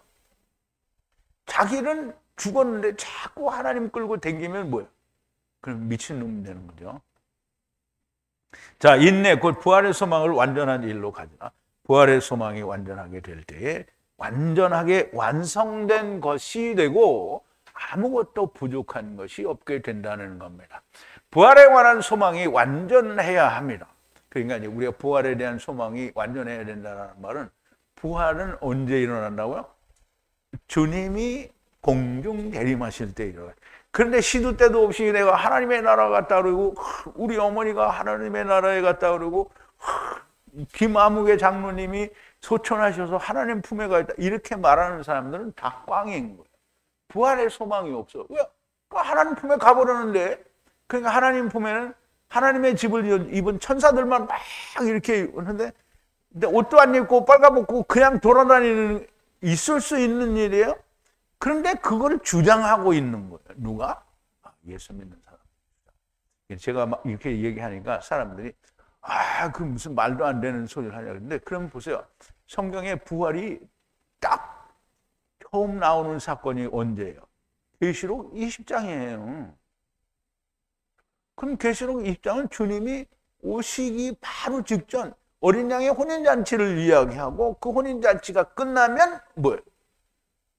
자기는 죽었는데 자꾸 하나님 끌고 다니면 뭐예요? 그럼 미친놈이 되는 거죠. 자, 인내 곧 부활의 소망을 완전한 일로 가지라. 부활의 소망이 완전하게 될 때에 완전하게 완성된 것이 되고 아무것도 부족한 것이 없게 된다는 겁니다. 부활에 관한 소망이 완전해야 합니다. 그러니까 이제 우리가 부활에 대한 소망이 완전해야 된다는 말은, 부활은 언제 일어난다고요? 주님이 공중 대림하실 때 일어나요. 그런데 시도 때도 없이 내가 하나님의 나라 갔다 그러고, 우리 어머니가 하나님의 나라에 갔다 그러고, 김아무개 장로님이 소천하셔서 하나님 품에 가 있다, 이렇게 말하는 사람들은 다 꽝인 거예요. 부활의 소망이 없어. 왜? 하나님 품에 가버렸는데. 그러니까 하나님 품에는 하나님의 집을 입은 천사들만 막 이렇게 오는데, 근데 옷도 안 입고 빨가벗고 그냥 돌아다니는, 있을 수 있는 일이에요. 그런데 그걸 주장하고 있는 거예요. 누가? 예수 믿는 사람. 제가 막 이렇게 얘기하니까 사람들이 그 무슨 말도 안 되는 소리를 하냐 그러는데, 그럼 보세요. 성경에 부활이 딱 처음 나오는 사건이 언제예요? 계시록 20장이에요. 그럼 계시록 20장은 주님이 오시기 바로 직전 어린 양의 혼인잔치를 이야기하고, 그 혼인잔치가 끝나면 뭐예요?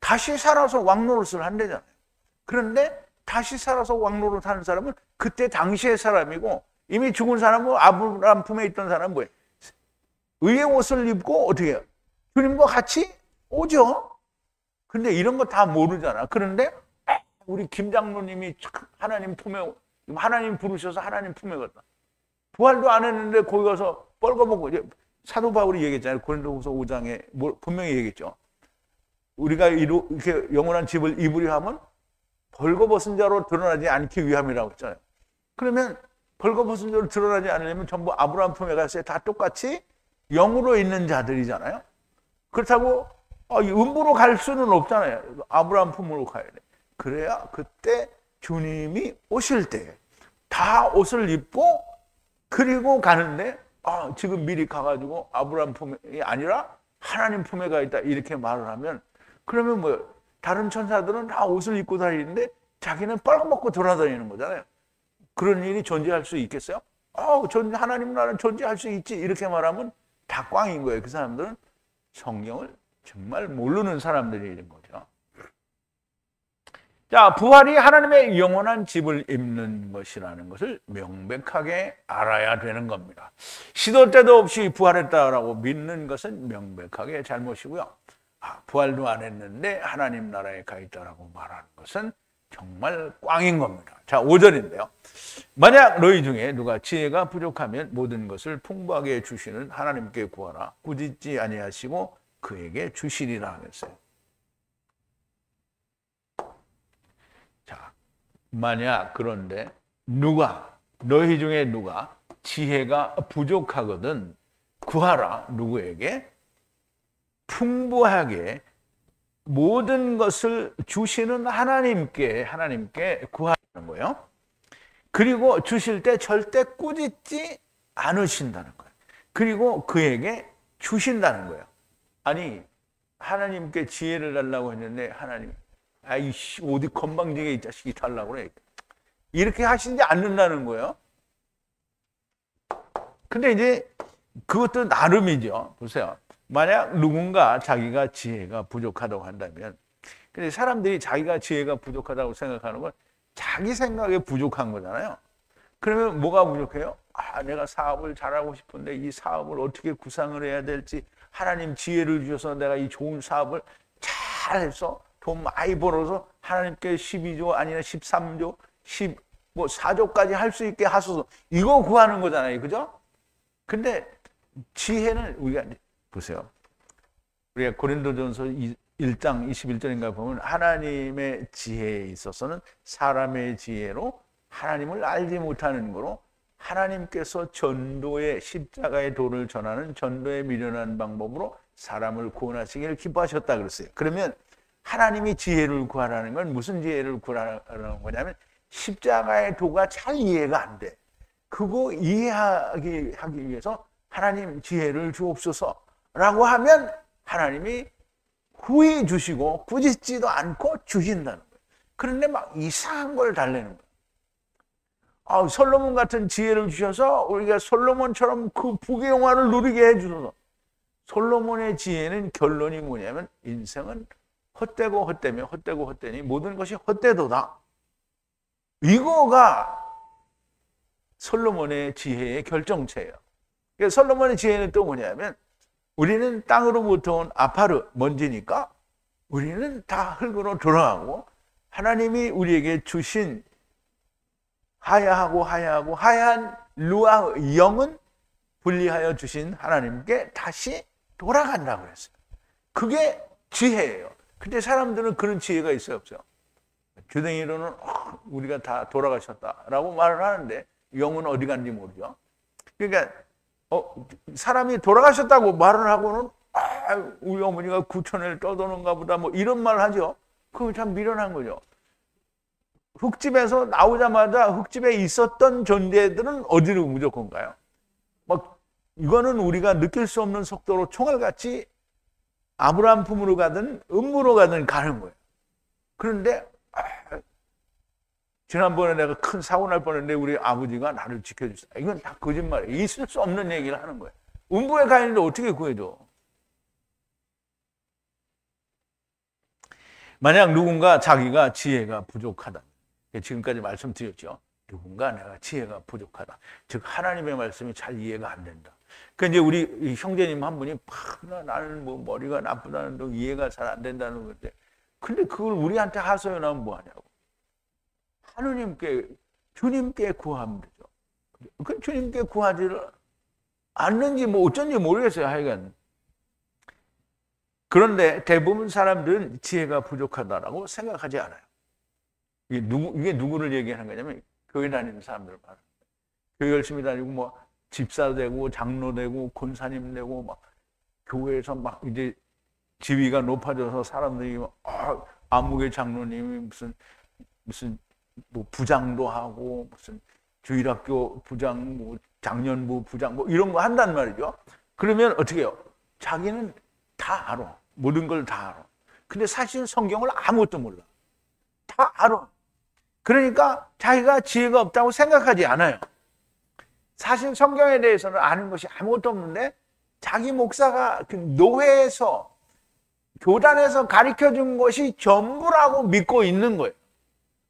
다시 살아서 왕노릇을 한대잖아요. 그런데 다시 살아서 왕노릇 하는 사람은 그때 당시의 사람이고, 이미 죽은 사람은 아브라함 품에 있던 사람은 뭐예요? 의의 옷을 입고 어떻게 해요? 주님과 같이 오죠. 근데 이런 거 다 모르잖아. 그런데 우리 김 장로님이 하나님 품에, 하나님 부르셔서 하나님 품에 갔다. 부활도 안 했는데 거기 가서 뻘거벗고, 사도 바울이 얘기했잖아요. 고린도후서 5장에 분명히 얘기했죠. 우리가 이렇게 영원한 집을 입으려 하면 벌거벗은 자로 드러나지 않기 위함이라고 했잖아요. 그러면 벌거벗은 자로 드러나지 않으려면 전부 아브라함 품에 갔어요. 다 똑같이 영으로 있는 자들이잖아요. 그렇다고 음부로 갈 수는 없잖아요. 아브라함 품으로 가야 돼. 그래야 그때 주님이 오실 때 다 옷을 입고 그리고 가는데, 지금 미리 가가지고 아브라함 품이 아니라 하나님 품에 가 있다, 이렇게 말을 하면, 그러면 뭐 다른 천사들은 다 옷을 입고 다니는데 자기는 빨아먹고 돌아다니는 거잖아요. 그런 일이 존재할 수 있겠어요? 하나님 나라는 존재할 수 있지, 이렇게 말하면 다 꽝인 거예요. 그 사람들은 성경을 정말 모르는 사람들이 거죠. 자, 부활이 하나님의 영원한 집을 입는 것이라는 것을 명백하게 알아야 되는 겁니다. 시도 때도 없이 부활했다라고 믿는 것은 명백하게 잘못이고요. 부활도 안 했는데 하나님 나라에 가 있다라고 말하는 것은 정말 꽝인 겁니다. 자, 5절인데요. 만약 너희 중에 누가 지혜가 부족하면 모든 것을 풍부하게 주시는 하나님께 구하라. 꾸짖지 아니하시고 그에게 주시리라 하셨어요. 자, 만약 그런데 너희 중에 누가 지혜가 부족하거든 구하라. 누구에게? 풍부하게 모든 것을 주시는 하나님께 구하는 거예요. 그리고 주실 때 절대 꾸짖지 않으신다는 거예요. 그리고 그에게 주신다는 거예요. 아니, 하나님께 지혜를 달라고 했는데 하나님, 아이씨, 어디 건방지게 이 자식이 달라고 그래, 이렇게 하시지 않는다는 거예요. 근데 이제 그것도 나름이죠. 보세요. 만약 누군가 자기가 지혜가 부족하다고 한다면, 근데 사람들이 자기가 지혜가 부족하다고 생각하는 건 자기 생각에 부족한 거잖아요. 그러면 뭐가 부족해요? 내가 사업을 잘하고 싶은데 이 사업을 어떻게 구상을 해야 될지 하나님 지혜를 주셔서 내가 이 좋은 사업을 잘해서 돈 많이 벌어서 하나님께 12조 아니면 13조, 4조까지 할 수 있게 하소서. 이거 구하는 거잖아요. 그죠? 근데 지혜는 우리가 보세요. 우리가 고린도전서 1장 21절인가 보면 하나님의 지혜에 있어서는 사람의 지혜로 하나님을 알지 못하는 거로 하나님께서 전도의 십자가의 도를 전하는 전도에 미련한 방법으로 사람을 구원하시기를 기뻐하셨다 그랬어요. 그러면 하나님이 지혜를 구하라는 건 무슨 지혜를 구하라는 거냐면 십자가의 도가 잘 이해가 안 돼. 그거 이해하기 위해서 하나님 지혜를 주옵소서라고 하면 하나님이 후히 주시고 꾸짖지도 않고 주신다는 거예요. 그런데 막 이상한 걸 달래는 거예요. 솔로몬 같은 지혜를 주셔서 우리가 솔로몬처럼 그 부귀 영화를 누리게 해주소서. 솔로몬의 지혜는 결론이 뭐냐면 인생은 헛되고 헛되며 헛되고 헛되니 모든 것이 헛되도다. 이거가 솔로몬의 지혜의 결정체예요. 솔로몬의 지혜는 또 뭐냐면 우리는 땅으로부터 온 아파르, 먼지니까 우리는 다 흙으로 돌아가고 하나님이 우리에게 주신 하야한 루아 영은 분리하여 주신 하나님께 다시 돌아간다고 했어요. 그게 지혜예요. 근데 사람들은 그런 지혜가 있어요, 없어요? 주댕이로는 우리가 다 돌아가셨다라고 말을 하는데 영은 어디 갔는지 모르죠. 그러니까 사람이 돌아가셨다고 말을 하고는 우리 어머니가 구천을 떠도는가 보다 뭐 이런 말을 하죠. 그거 참 미련한 거죠. 흙집에서 나오자마자 흙집에 있었던 존재들은 어디로 무조건 가요? 이거는 우리가 느낄 수 없는 속도로 총알같이 아브라함 품으로 가든 음무로 가든 가는 거예요. 그런데 지난번에 내가 큰 사고 날 뻔했는데 우리 아버지가 나를 지켜주셨다. 이건 다 거짓말이에요. 있을 수 없는 얘기를 하는 거예요. 음부에 가 있는데 어떻게 구해줘? 만약 누군가 자기가 지혜가 부족하다. 지금까지 말씀드렸죠. 누군가 내가 지혜가 부족하다. 즉 하나님의 말씀이 잘 이해가 안 된다. 그러니까 이제 우리 형제님 한 분이 나는 뭐 머리가 나쁘다는 둥 이해가 잘 안 된다는 건데 근데 그걸 우리한테 하소연하면 뭐하냐고. 하느님께 주님께 구하면 되죠. 그 주님께 구하지를 않는지 뭐 어쩐지 모르겠어요. 하여간. 그런데 대부분 사람들은 지혜가 부족하다라고 생각하지 않아요. 이게 누구를 얘기하는 거냐면 교회 다니는 사람들 말이에요. 교회 열심히 다니고 뭐 집사 되고 장로 되고 권사님 되고 막 교회에서 막 이제 지위가 높아져서 사람들이 아무개 장로님이 무슨 뭐 부장도 하고 무슨 주일학교 부장 뭐 장년부 부장 뭐 이런 거 한단 말이죠. 그러면 어떻게 해요? 자기는 다 알아. 모든 걸 다 알아. 근데 사실 성경을 아무것도 몰라. 다 알아. 그러니까 자기가 지혜가 없다고 생각하지 않아요. 사실 성경에 대해서는 아는 것이 아무것도 없는데 자기 목사가 그 노회에서 교단에서 가르쳐준 것이 전부라고 믿고 있는 거예요.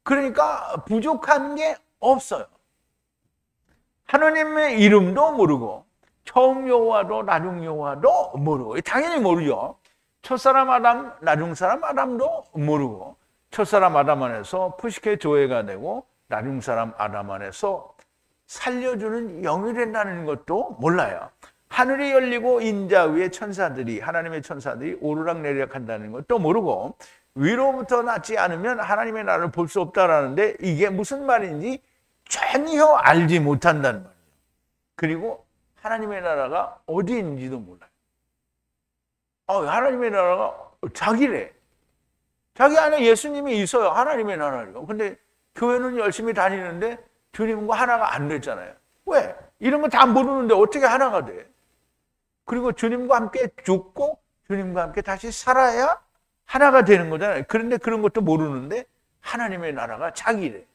그러니까 부족한 게 없어요. 하느님의 이름도 모르고 처음 여호와도 나중 여호와도 모르고 당연히 모르죠. 첫사람 아담, 나중 사람 아담도 모르고 첫사람 아담 안에서 푸시케 조회가 되고 나중 사람 아담 안에서 살려주는 영이 된다는 것도 몰라요. 하늘이 열리고 인자 위에 천사들이 하나님의 천사들이 오르락내리락 한다는 것도 모르고 위로부터 낳지 않으면 하나님의 나라를 볼 수 없다라는데 이게 무슨 말인지 전혀 알지 못한다는 말이에요. 그리고 하나님의 나라가 어디인지도 몰라요. 하나님의 나라가 자기래. 자기 안에 예수님이 있어요. 하나님의 나라요. 근데 교회는 열심히 다니는데 주님과 하나가 안 됐잖아요. 왜? 이런 거 다 모르는데 어떻게 하나가 돼? 그리고 주님과 함께 죽고 주님과 함께 다시 살아야 하나가 되는 거잖아요. 그런데 그런 것도 모르는데 하나님의 나라가 자기래.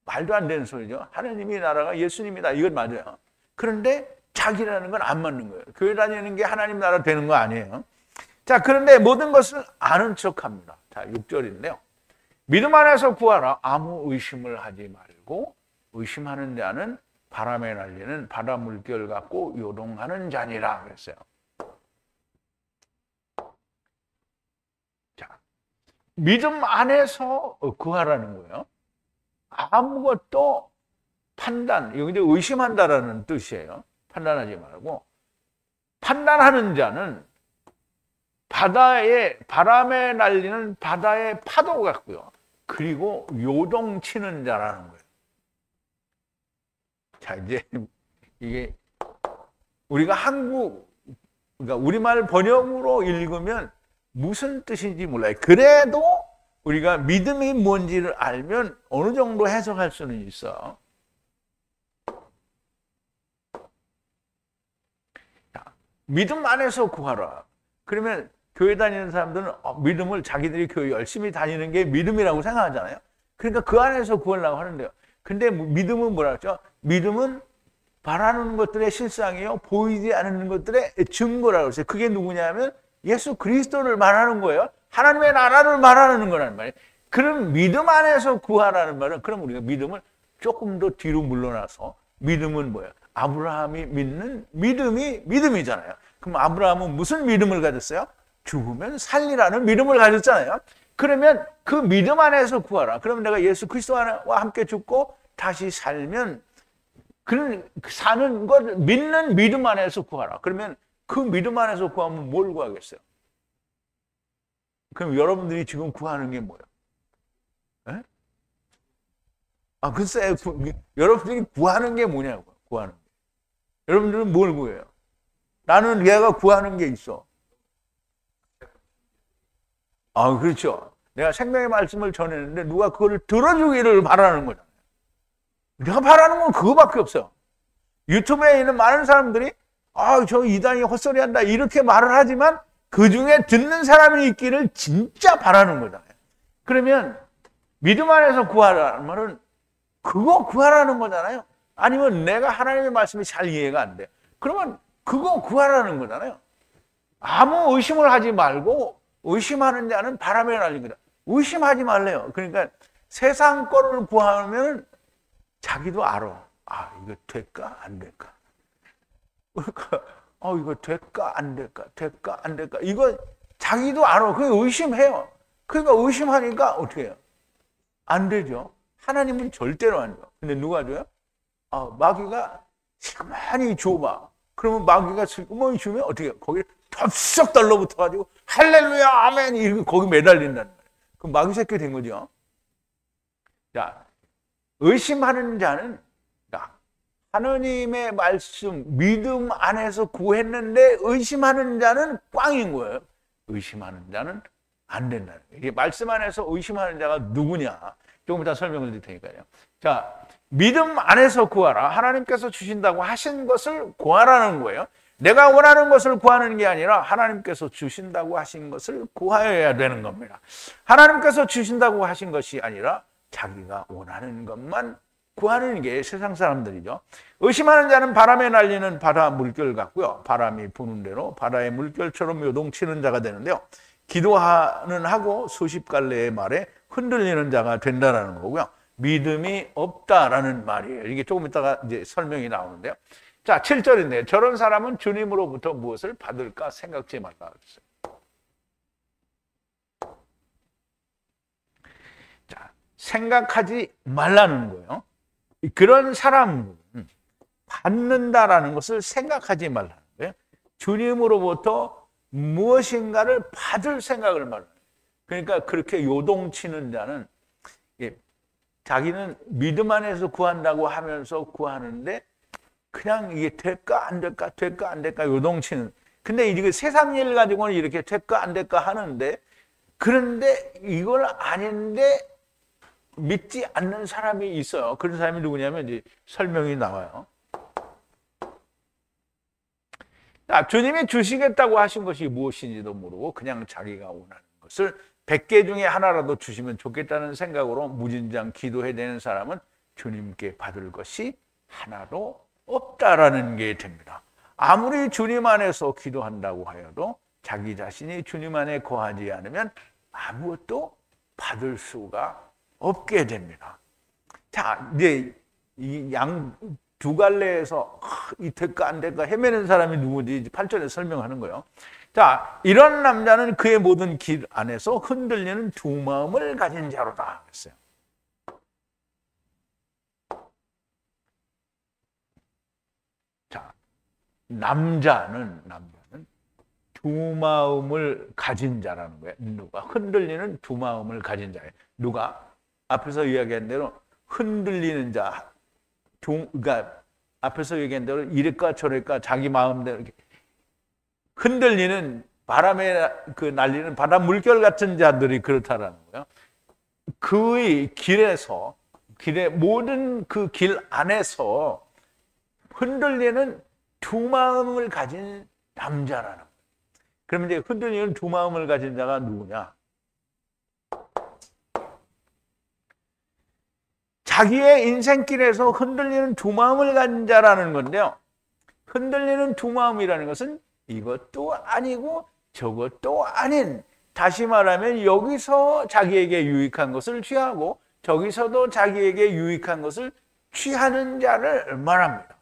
말도 안 되는 소리죠. 하나님의 나라가 예수님이다. 이건 맞아요. 그런데 자기라는 건 안 맞는 거예요. 교회 다니는 게 하나님 나라 되는 거 아니에요. 자, 그런데 모든 것을 아는 척합니다. 자, 6절인데요. 믿음 안에서 구하라. 아무 의심을 하지 말고 의심하는 자는 바람에 날리는 바다 물결 같고 요동하는 자니라 그랬어요. 자, 믿음 안에서 구하라는 거예요. 아무것도 판단, 여기 의심한다라는 뜻이에요. 판단하지 말고. 판단하는 자는 바람에 날리는 바다의 파도 같고요. 그리고 요동치는 자라는 거예요. 자, 이제 이게 우리가 그러니까 우리말 번역으로 읽으면 무슨 뜻인지 몰라요. 그래도 우리가 믿음이 뭔지를 알면 어느 정도 해석할 수는 있어. 자, 믿음 안에서 구하라. 그러면 교회 다니는 사람들은 믿음을 자기들이 교회 열심히 다니는 게 믿음이라고 생각하잖아요. 그러니까 그 안에서 구하려고 하는데요. 근데 믿음은 뭐라 그랬죠? 믿음은 바라는 것들의 실상이요, 보이지 않는 것들의 증거라고 했어요. 그게 누구냐면 예수 그리스도를 말하는 거예요. 하나님의 나라를 말하는 거란 말이에요. 그럼 믿음 안에서 구하라는 말은, 그럼 우리가 믿음을 조금 더 뒤로 물러나서, 믿음은 뭐예요? 아브라함이 믿는 믿음이 믿음이잖아요. 그럼 아브라함은 무슨 믿음을 가졌어요? 죽으면 살리라는 믿음을 가졌잖아요. 그러면 그 믿음 안에서 구하라. 그러면 내가 예수 그리스도와 함께 죽고 다시 살면 그런 사는 것 믿는 믿음 안에서 구하라. 그러면 그 믿음 안에서 구하면 뭘 구하겠어요? 그럼 여러분들이 지금 구하는 게 뭐예요? 에? 글쎄, 여러분들이 구하는 게 뭐냐고, 구하는 게. 여러분들은 뭘 구해요? 나는 얘가 구하는 게 있어. 그렇죠. 내가 생명의 말씀을 전했는데 누가 그걸 들어주기를 바라는 거잖아요. 내가 바라는 건 그거밖에 없어요. 유튜브에 있는 많은 사람들이 저 이단이 헛소리 한다 이렇게 말을 하지만 그 중에 듣는 사람이 있기를 진짜 바라는 거잖아요. 그러면 믿음 안에서 구하라는 말은 그거 구하라는 거잖아요. 아니면 내가 하나님의 말씀이 잘 이해가 안 돼. 그러면 그거 구하라는 거잖아요. 아무 의심을 하지 말고 의심하는 자는 바람에 날립니다. 의심하지 말래요. 그러니까 세상 거를 구하면 자기도 알아. 이거 될까 안 될까? 그러니까 이거 될까 안 될까? 될까 안 될까? 이거 자기도 알아. 그게 의심해요. 그러니까 의심하니까 어떻게 해요? 안 되죠. 하나님은 절대로 안 줘요. 근데 누가 줘요? 마귀가 시그마니 줘봐. 그러면 마귀가 시그마니 주면 어떻게 해요? 거기에 덥석 달라붙어가지고 할렐루야 아멘 이렇게 거기 매달린다는 거예요. 그럼 마귀 새끼 된 거죠. 자, 의심하는 자는 하나님의 말씀 믿음 안에서 구했는데 의심하는 자는 꽝인 거예요. 의심하는 자는 안 된다는 거예요. 이게 말씀 안에서 의심하는 자가 누구냐? 조금 이따 설명을 드릴 테니까요. 자, 믿음 안에서 구하라. 하나님께서 주신다고 하신 것을 구하라는 거예요. 내가 원하는 것을 구하는 게 아니라 하나님께서 주신다고 하신 것을 구하여야 되는 겁니다. 하나님께서 주신다고 하신 것이 아니라 자기가 원하는 것만 구하는 게 세상 사람들이죠. 의심하는 자는 바람에 날리는 바다 물결 같고요. 바람이 부는 대로 바다의 물결처럼 요동치는 자가 되는데요. 기도하는 하고 수십 갈래의 말에 흔들리는 자가 된다는 거고요. 믿음이 없다라는 말이에요. 이게 조금 이따가 이제 설명이 나오는데요. 자, 7절인데 저런 사람은 주님으로부터 무엇을 받을까 생각지 말라 그랬어요. 자, 생각하지 말라는 거예요. 그런 사람은 받는다라는 것을 생각하지 말라는 거예요. 주님으로부터 무엇인가를 받을 생각을 말하는 거예요. 그러니까 그렇게 요동치는 자는 자기는 믿음 안에서 구한다고 하면서 구하는데 그냥 이게 될까 안 될까 될까 안 될까 요동치는. 근데 이게 세상 일 가지고는 이렇게 될까 안 될까 하는데 그런데 이걸 아닌데 믿지 않는 사람이 있어요. 그런 사람이 누구냐면 이제 설명이 나와요. 자, 주님이 주시겠다고 하신 것이 무엇인지도 모르고 그냥 자기가 원하는 것을 100개 중에 하나라도 주시면 좋겠다는 생각으로 무진장 기도해야 되는 사람은 주님께 받을 것이 하나도 없다라는 게 됩니다. 아무리 주님 안에서 기도한다고 하여도 자기 자신이 주님 안에 거하지 않으면 아무것도 받을 수가 없게 됩니다. 자, 이제 두 갈래에서 이 될까 안 될까 헤매는 사람이 누구지 8절에 설명하는 거예요. 자, 이런 남자는 그의 모든 길 안에서 흔들리는 두 마음을 가진 자로다 했어요. 자, 남자는 두 마음을 가진 자라는 거예요. 누가? 흔들리는 두 마음을 가진 자예요. 누가? 앞에서 이야기한 대로 흔들리는 자, 그러니까 앞에서 얘기한 대로 이럴까 저럴까 자기 마음대로 이렇게 흔들리는 바람에 날리는 바람 물결 같은 자들이 그렇다라는 거예요. 그의 길의 모든 그 길 안에서 흔들리는 두 마음을 가진 남자라는 거예요. 그러면 이제 흔들리는 두 마음을 가진 자가 누구냐? 자기의 인생길에서 흔들리는 두 마음을 가진 자라는 건데요. 흔들리는 두 마음이라는 것은 이것도 아니고 저것도 아닌, 다시 말하면 여기서 자기에게 유익한 것을 취하고 저기서도 자기에게 유익한 것을 취하는 자를 말합니다.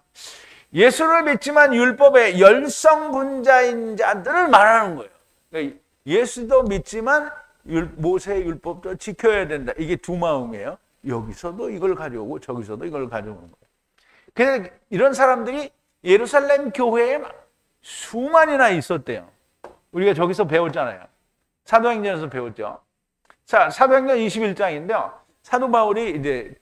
예수를 믿지만 율법의 열성분자인 자들을 말하는 거예요. 그러니까 예수도 믿지만 모세의 율법도 지켜야 된다. 이게 두 마음이에요. 여기서도 이걸 가져오고 저기서도 이걸 가져오는 거예요. 그래서 이런 사람들이 예루살렘 교회에 수만이나 있었대요. 우리가 저기서 배웠잖아요. 사도행전에서 배웠죠. 자, 사도행전 21장인데요. 사도 바울이 이제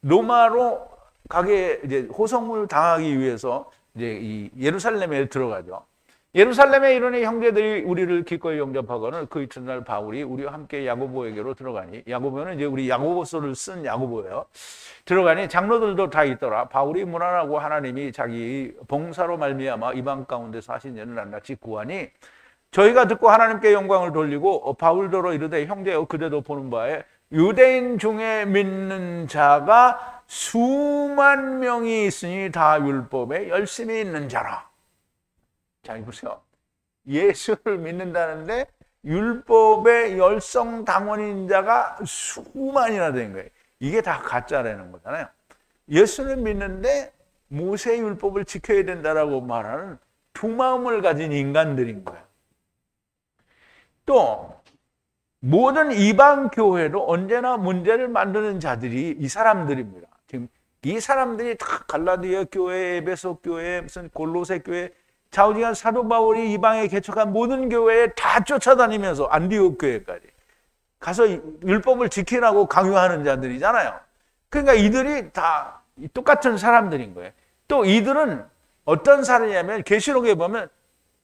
로마로 가게 이제 호송을 당하기 위해서 이제 이 예루살렘에 들어가죠. 예루살렘에 이르니 형제들이 우리를 기꺼이 영접하거늘 그 이튿날 바울이 우리와 함께 야고보에게로 들어가니, 야고보는 이제 우리 야고보서를 쓴 야고보예요. 들어가니 장로들도 다 있더라. 바울이 무난하고 하나님이 자기 봉사로 말미암아 이방 가운데서 하신 일을 낱낱이 구하니 저희가 듣고 하나님께 영광을 돌리고 바울더러 이르되 형제여 그대도 보는 바에 유대인 중에 믿는 자가 수만 명이 있으니 다 율법에 열심히 있는 자라. 자, 보세요. 예수를 믿는다는데 율법의 열성당원인 자가 수만이나 된 거예요. 이게 다 가짜라는 거잖아요. 예수를 믿는데 모세의 율법을 지켜야 된다라고 말하는 두 마음을 가진 인간들인 거예요. 또 모든 이방 교회도 언제나 문제를 만드는 자들이 이 사람들입니다. 지금 이 사람들이 다 갈라디아 교회, 에베소 교회, 무슨 골로새 교회, 좌우지간 사도 바울이 이방에 개척한 모든 교회에 다 쫓아다니면서 안디옥 교회까지 가서 율법을 지키라고 강요하는 자들이잖아요. 그러니까 이들이 다 똑같은 사람들인 거예요. 또 이들은 어떤 사람이냐면 계시록에 보면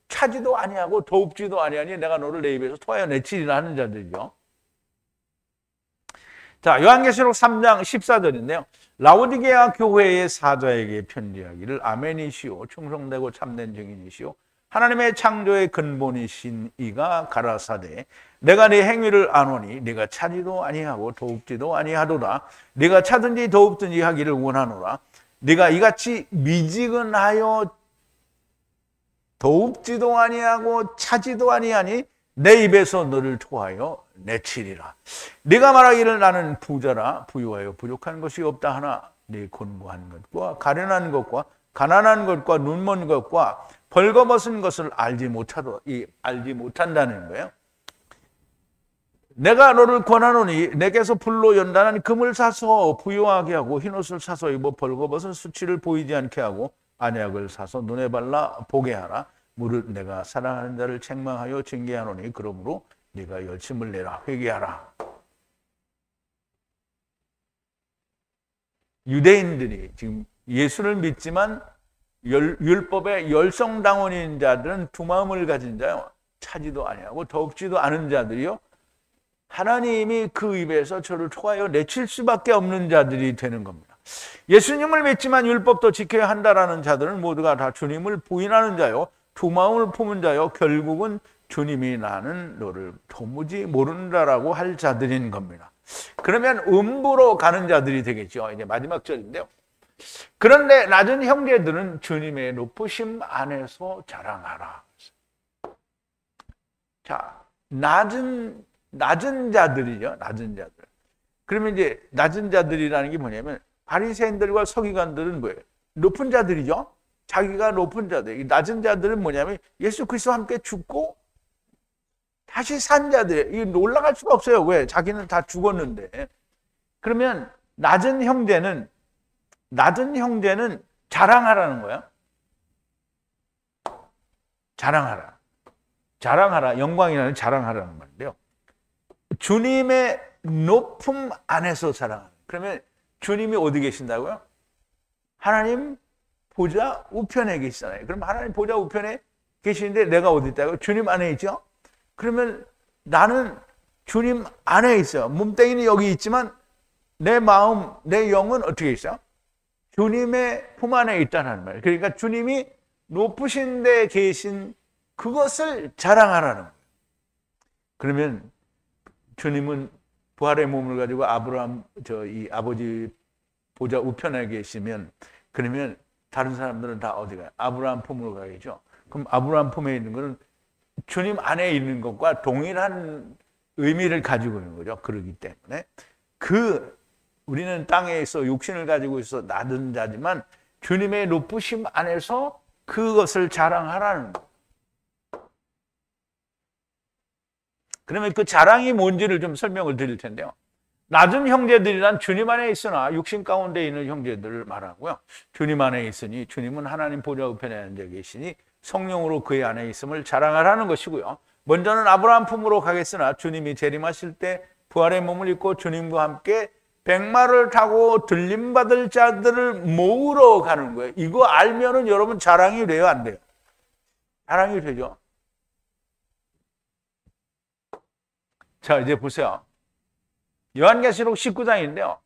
차지도 아니하고 더웁지도 아니하니 내가 너를 내 입에서 토하여 내치리라 하는 자들이죠. 자, 요한계시록 3장 14절인데요. 라오디게아 교회의 사자에게 편지하기를 아멘이시오 충성되고 참된 증인이시오 하나님의 창조의 근본이신 이가 가라사대 내가 네 행위를 아노니 네가 차지도 아니하고 더웁지도 아니하도다. 네가 차든지 더웁든지 하기를 원하노라. 네가 이같이 미지근하여 더웁지도 아니하고 차지도 아니하니 내 입에서 너를 토하여 내치리라. 네가 말하기를 나는 부자라 부유하여 부족한 것이 없다 하나 네 곤고한 것과 가련한 것과 가난한 것과 눈먼 것과 벌거벗은 것을 알지 못한다는 거예요. 내가 너를 권하노니 내게서 불로 연단한 금을 사서 부유하게 하고 흰옷을 사서 입어 벌거벗은 수치를 보이지 않게 하고 안약을 사서 눈에 발라 보게 하라. 무릇 내가 사랑하는 자를 책망하여 징계하노니 그러므로 네가 열심을 내라 회개하라. 유대인들이 지금 예수를 믿지만 율법의 열성당원인 자들은 두 마음을 가진 자요. 차지도 아니하고 더웁지도 않은 자들이요. 하나님이 그 입에서 저를 토하여 내칠 수밖에 없는 자들이 되는 겁니다. 예수님을 믿지만 율법도 지켜야 한다라는 자들은 모두가 다 주님을 부인하는 자요. 두 마음을 품은 자요. 결국은 주님이 나는 너를 도무지 모른다라고 할 자들인 겁니다. 그러면 음부로 가는 자들이 되겠죠. 이제 마지막 절인데요. 그런데 낮은 형제들은 주님의 높으심 안에서 자랑하라. 자, 낮은 자들이죠. 낮은 자들. 그러면 이제 낮은 자들이라는 게 뭐냐면 바리새인들과 서기관들은 뭐예요? 높은 자들이죠. 자기가 높은 자들. 이 낮은 자들은 뭐냐면 예수 그리스도와 함께 죽고 다시 산 자들. 이 올라갈 수가 없어요. 왜? 자기는 다 죽었는데. 그러면 낮은 형제는 자랑하라는 거예요. 자랑하라. 영광이라는 자랑하라는 말인데요. 주님의 높음 안에서 자랑하라. 그러면 주님이 어디 계신다고요? 하나님 보좌 우편에 계시잖아요. 그럼 하나님 보좌 우편에 계시는데 내가 어디 있다고요? 주님 안에 있죠? 그러면 나는 주님 안에 있어요. 몸뚱이는 여기 있지만 내 마음, 내 영은 어떻게 있어요? 주님의 품 안에 있다는 말이에요. 그러니까 주님이 높으신 데 계신 그것을 자랑하라는 거예요. 그러면 주님은 부활의 몸을 가지고 아브라함, 이 아버지 보좌 우편에 계시면 그러면 다른 사람들은 다 어디 가요? 아브라함 품으로 가겠죠. 그럼 아브라함 품에 있는 것은 주님 안에 있는 것과 동일한 의미를 가지고 있는 거죠. 그러기 때문에 우리는 땅에 있어 육신을 가지고 있어 낮은 자지만 주님의 높으심 안에서 그것을 자랑하라는 거예요. 그러면 그 자랑이 뭔지를 좀 설명을 드릴 텐데요. 낮은 형제들이란 주님 안에 있으나 육신 가운데 있는 형제들을 말하고요. 주님 안에 있으니 주님은 하나님 보좌 우편에 앉아 계시니 성령으로 그의 안에 있음을 자랑하라는 것이고요. 먼저는 아브라함 품으로 가겠으나 주님이 재림하실 때 부활의 몸을 입고 주님과 함께 백마를 타고 들림받을 자들을 모으러 가는 거예요. 이거 알면은 여러분 자랑이 돼요, 안 돼요? 자랑이 되죠. 자, 이제 보세요. 요한계시록 19장인데요.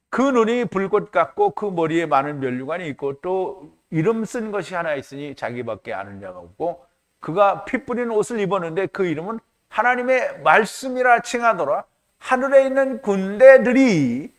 그 눈이 불꽃 같고 그 머리에 많은 면류관이 있고 또 이름 쓴 것이 하나 있으니 자기밖에 아는 자가 없고 그가 피 뿌린 옷을 입었는데 그 이름은 하나님의 말씀이라 칭하더라. 하늘에 있는 군대들이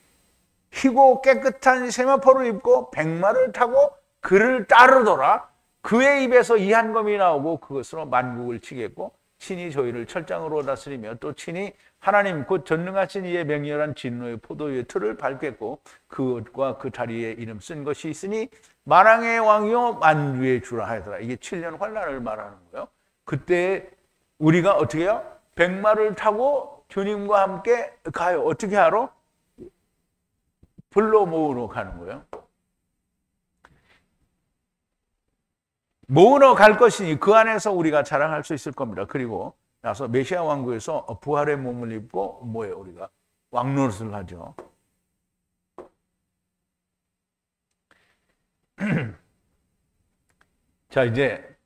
희고 깨끗한 세마포를 입고 백마를 타고 그를 따르더라. 그의 입에서 이 한 검이 나오고 그것으로 만국을 치겠고 친히 저희를 철장으로 다스리며 또 친히 하나님 곧 전능하신 이의 맹렬한 진노의 포도의 틀을 밟겠고 그것과 그 다리에 이름 쓴 것이 있으니 만왕의 왕이요 만주의 주라 하더라. 이게 7년 환난을 말하는 거예요. 그때 우리가 어떻게 해요? 백마를 타고 주님과 함께 가요. 어떻게 하러? 불로 모으러 가는 거예요. 모으러 갈 것이니 그 안에서 우리가 자랑할 수 있을 겁니다. 그리고 나서 메시아 왕국에서 부활의 몸을 입고 뭐예요? 우리가 왕노릇을 하죠. 자, 이제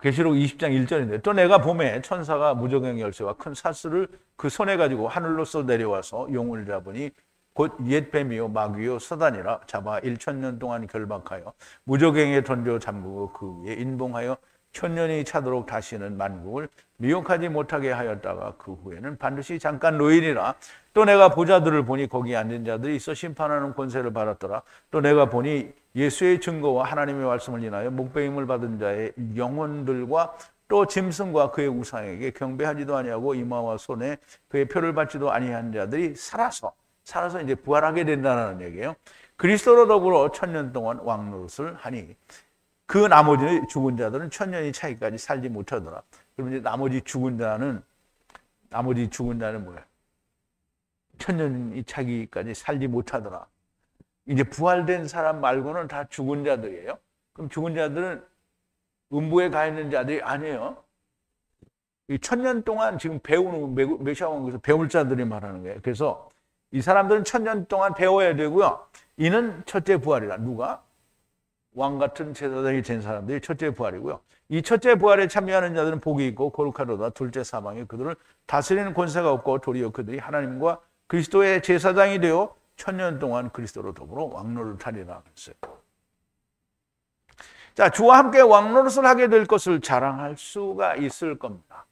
계시록 20장 1절인데 또 내가 봄에 천사가 무저갱 열쇠와 큰 사슬을 그 손에 가지고 하늘로서 내려와서 용을 잡으니 곧 옛 뱀이요 마귀요 사단이라 잡아 1000년 동안 결박하여 무저갱에 던져 잠그고 그 위에 인봉하여 1000년이 차도록 다시는 만국을 미혹하지 못하게 하였다가 그 후에는 반드시 잠깐 노일이라. 또 내가 보좌들을 보니 거기 앉은 자들이 있어 심판하는 권세를 받았더라. 또 내가 보니 예수의 증거와 하나님의 말씀을 인하여 목배임을 받은 자의 영혼들과 또 짐승과 그의 우상에게 경배하지도 아니하고 이마와 손에 그의 표를 받지도 아니한 자들이 살아서 이제 부활하게 된다는 얘기예요. 그리스도로 더불어 1000년 동안 왕노릇을 하니 그 나머지 죽은 자들은 1000년이 차기까지 살지 못하더라. 그럼 이제 나머지 죽은 자는 뭐야? 1000년이 차기까지 살지 못하더라. 이제 부활된 사람 말고는 다 죽은 자들이에요. 그럼 죽은 자들은 음부에 가 있는 자들이 아니에요. 이 1000년 동안 지금 배우는 메시아 왕국에서 배울 자들이 말하는 거예요. 그래서 이 사람들은 1000년 동안 배워야 되고요. 이는 첫째 부활이라. 누가? 왕 같은 제사장이 된 사람들이 첫째 부활이고요. 이 첫째 부활에 참여하는 자들은 복이 있고 거룩하도다. 둘째 사망에 그들을 다스리는 권세가 없고 도리어 그들이 하나님과 그리스도의 제사장이 되어 1000년 동안 그리스도로 더불어 왕노릇을 하리라 했어요. 자, 주와 함께 왕노릇을 하게 될 것을 자랑할 수가 있을 겁니다.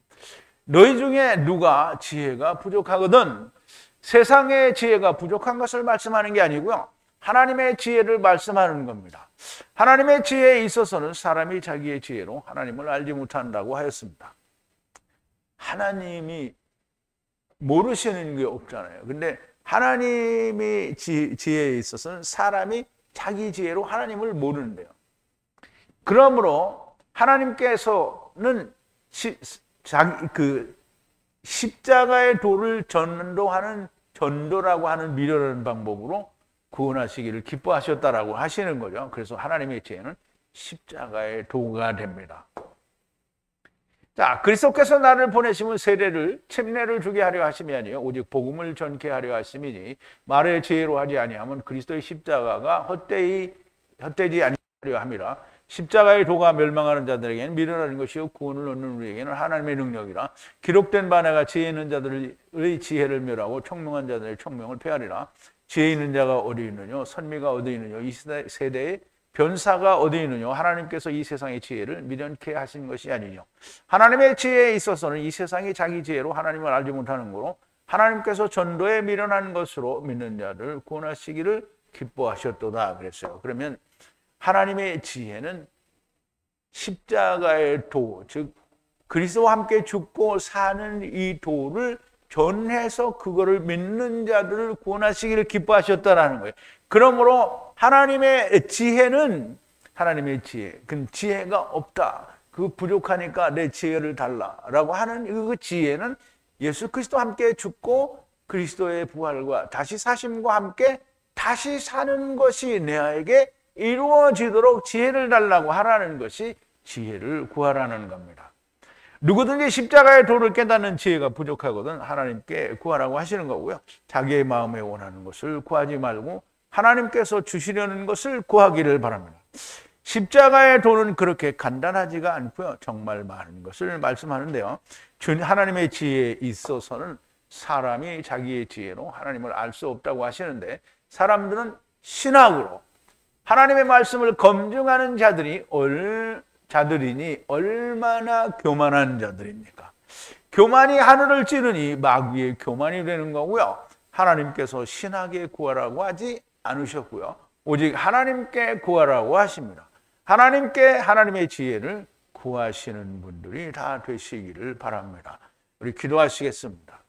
너희 중에 누가 지혜가 부족하거든 세상의 지혜가 부족한 것을 말씀하는 게 아니고요. 하나님의 지혜를 말씀하는 겁니다. 하나님의 지혜에 있어서는 사람이 자기의 지혜로 하나님을 알지 못한다고 하였습니다. 하나님이 모르시는 게 없잖아요. 근데 하나님의 지혜에 있어서는 사람이 자기 지혜로 하나님을 모르는데요. 그러므로 하나님께서는 십자가의 도를 전도라고 하는 미련한 방법으로 구원하시기를 기뻐하셨다라고 하시는 거죠. 그래서 하나님의 지혜는 십자가의 도가 됩니다. 자, 그리스도께서 나를 보내심은 세례를 침례를 주게 하려 하심이 아니요 오직 복음을 전케 하려 하심이니 말의 지혜로 하지 아니하면 그리스도의 십자가가 헛되지 아니하려 함이라. 십자가의 도가 멸망하는 자들에게는 미련한 것이요 구원을 얻는 우리에게는 하나님의 능력이라. 기록된 바 내가 지혜 있는 자들의 지혜를 멸하고 총명한 자들의 총명을 폐하리라. 지혜 있는 자가 어디 있느냐 선미가 어디 있느냐 이 세대의 변사가 어디 있느냐 하나님께서 이 세상의 지혜를 미련케 하신 것이 아니뇨. 하나님의 지혜에 있어서는 이 세상이 자기 지혜로 하나님을 알지 못하는 거로 하나님께서 전도에 미련한 것으로 믿는 자를 구원하시기를 기뻐하셨도다 그랬어요. 그러면 하나님의 지혜는 십자가의 도, 즉 그리스도와 함께 죽고 사는 이 도를 전해서 그거를 믿는 자들을 구원하시기를 기뻐하셨다라는 거예요. 그러므로 하나님의 지혜는 그 지혜가 없다. 그 부족하니까 내 지혜를 달라라고 하는 그 지혜는 예수 그리스도와 함께 죽고 그리스도의 부활과 다시 사심과 함께 다시 사는 것이 내게 이루어지도록 지혜를 달라고 하라는 것이 지혜를 구하라는 겁니다. 누구든지 십자가의 도를 깨닫는 지혜가 부족하거든 하나님께 구하라고 하시는 거고요. 자기의 마음에 원하는 것을 구하지 말고 하나님께서 주시려는 것을 구하기를 바랍니다. 십자가의 도는 그렇게 간단하지가 않고요. 정말 많은 것을 말씀하는데요. 하나님의 지혜에 있어서는 사람이 자기의 지혜로 하나님을 알 수 없다고 하시는데 사람들은 신학으로 하나님의 말씀을 검증하는 자들이니 얼마나 교만한 자들입니까? 교만이 하늘을 찌르니 마귀의 교만이 되는 거고요. 하나님께서 신학에 구하라고 하지 않으셨고요. 오직 하나님께 구하라고 하십니다. 하나님께 하나님의 지혜를 구하시는 분들이 다 되시기를 바랍니다. 우리 기도하시겠습니다.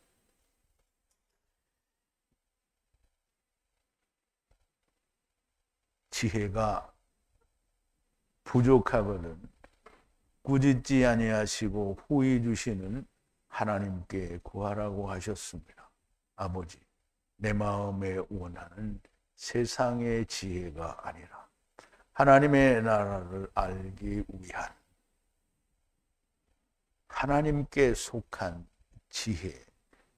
지혜가 부족하거든 꾸짖지 아니하시고 후히 주시는 하나님께 구하라고 하셨습니다. 아버지, 내 마음에 원하는 세상의 지혜가 아니라 하나님의 나라를 알기 위한 하나님께 속한 지혜,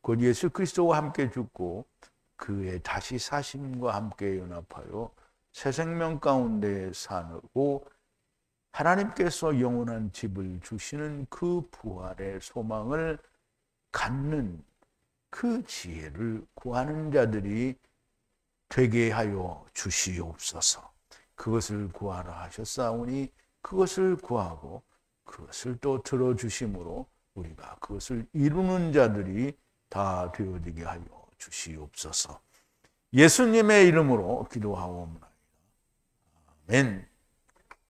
곧 예수 그리스도와 함께 죽고 그의 다시 사심과 함께 연합하여 새 생명 가운데 사고 하나님께서 영원한 집을 주시는 그 부활의 소망을 갖는 그 지혜를 구하는 자들이 되게 하여 주시옵소서. 그것을 구하라 하셨사오니 그것을 구하고 그것을 또 들어주심으로 우리가 그것을 이루는 자들이 다 되어지게 하여 주시옵소서. 예수님의 이름으로 기도하옵나이다. 아멘.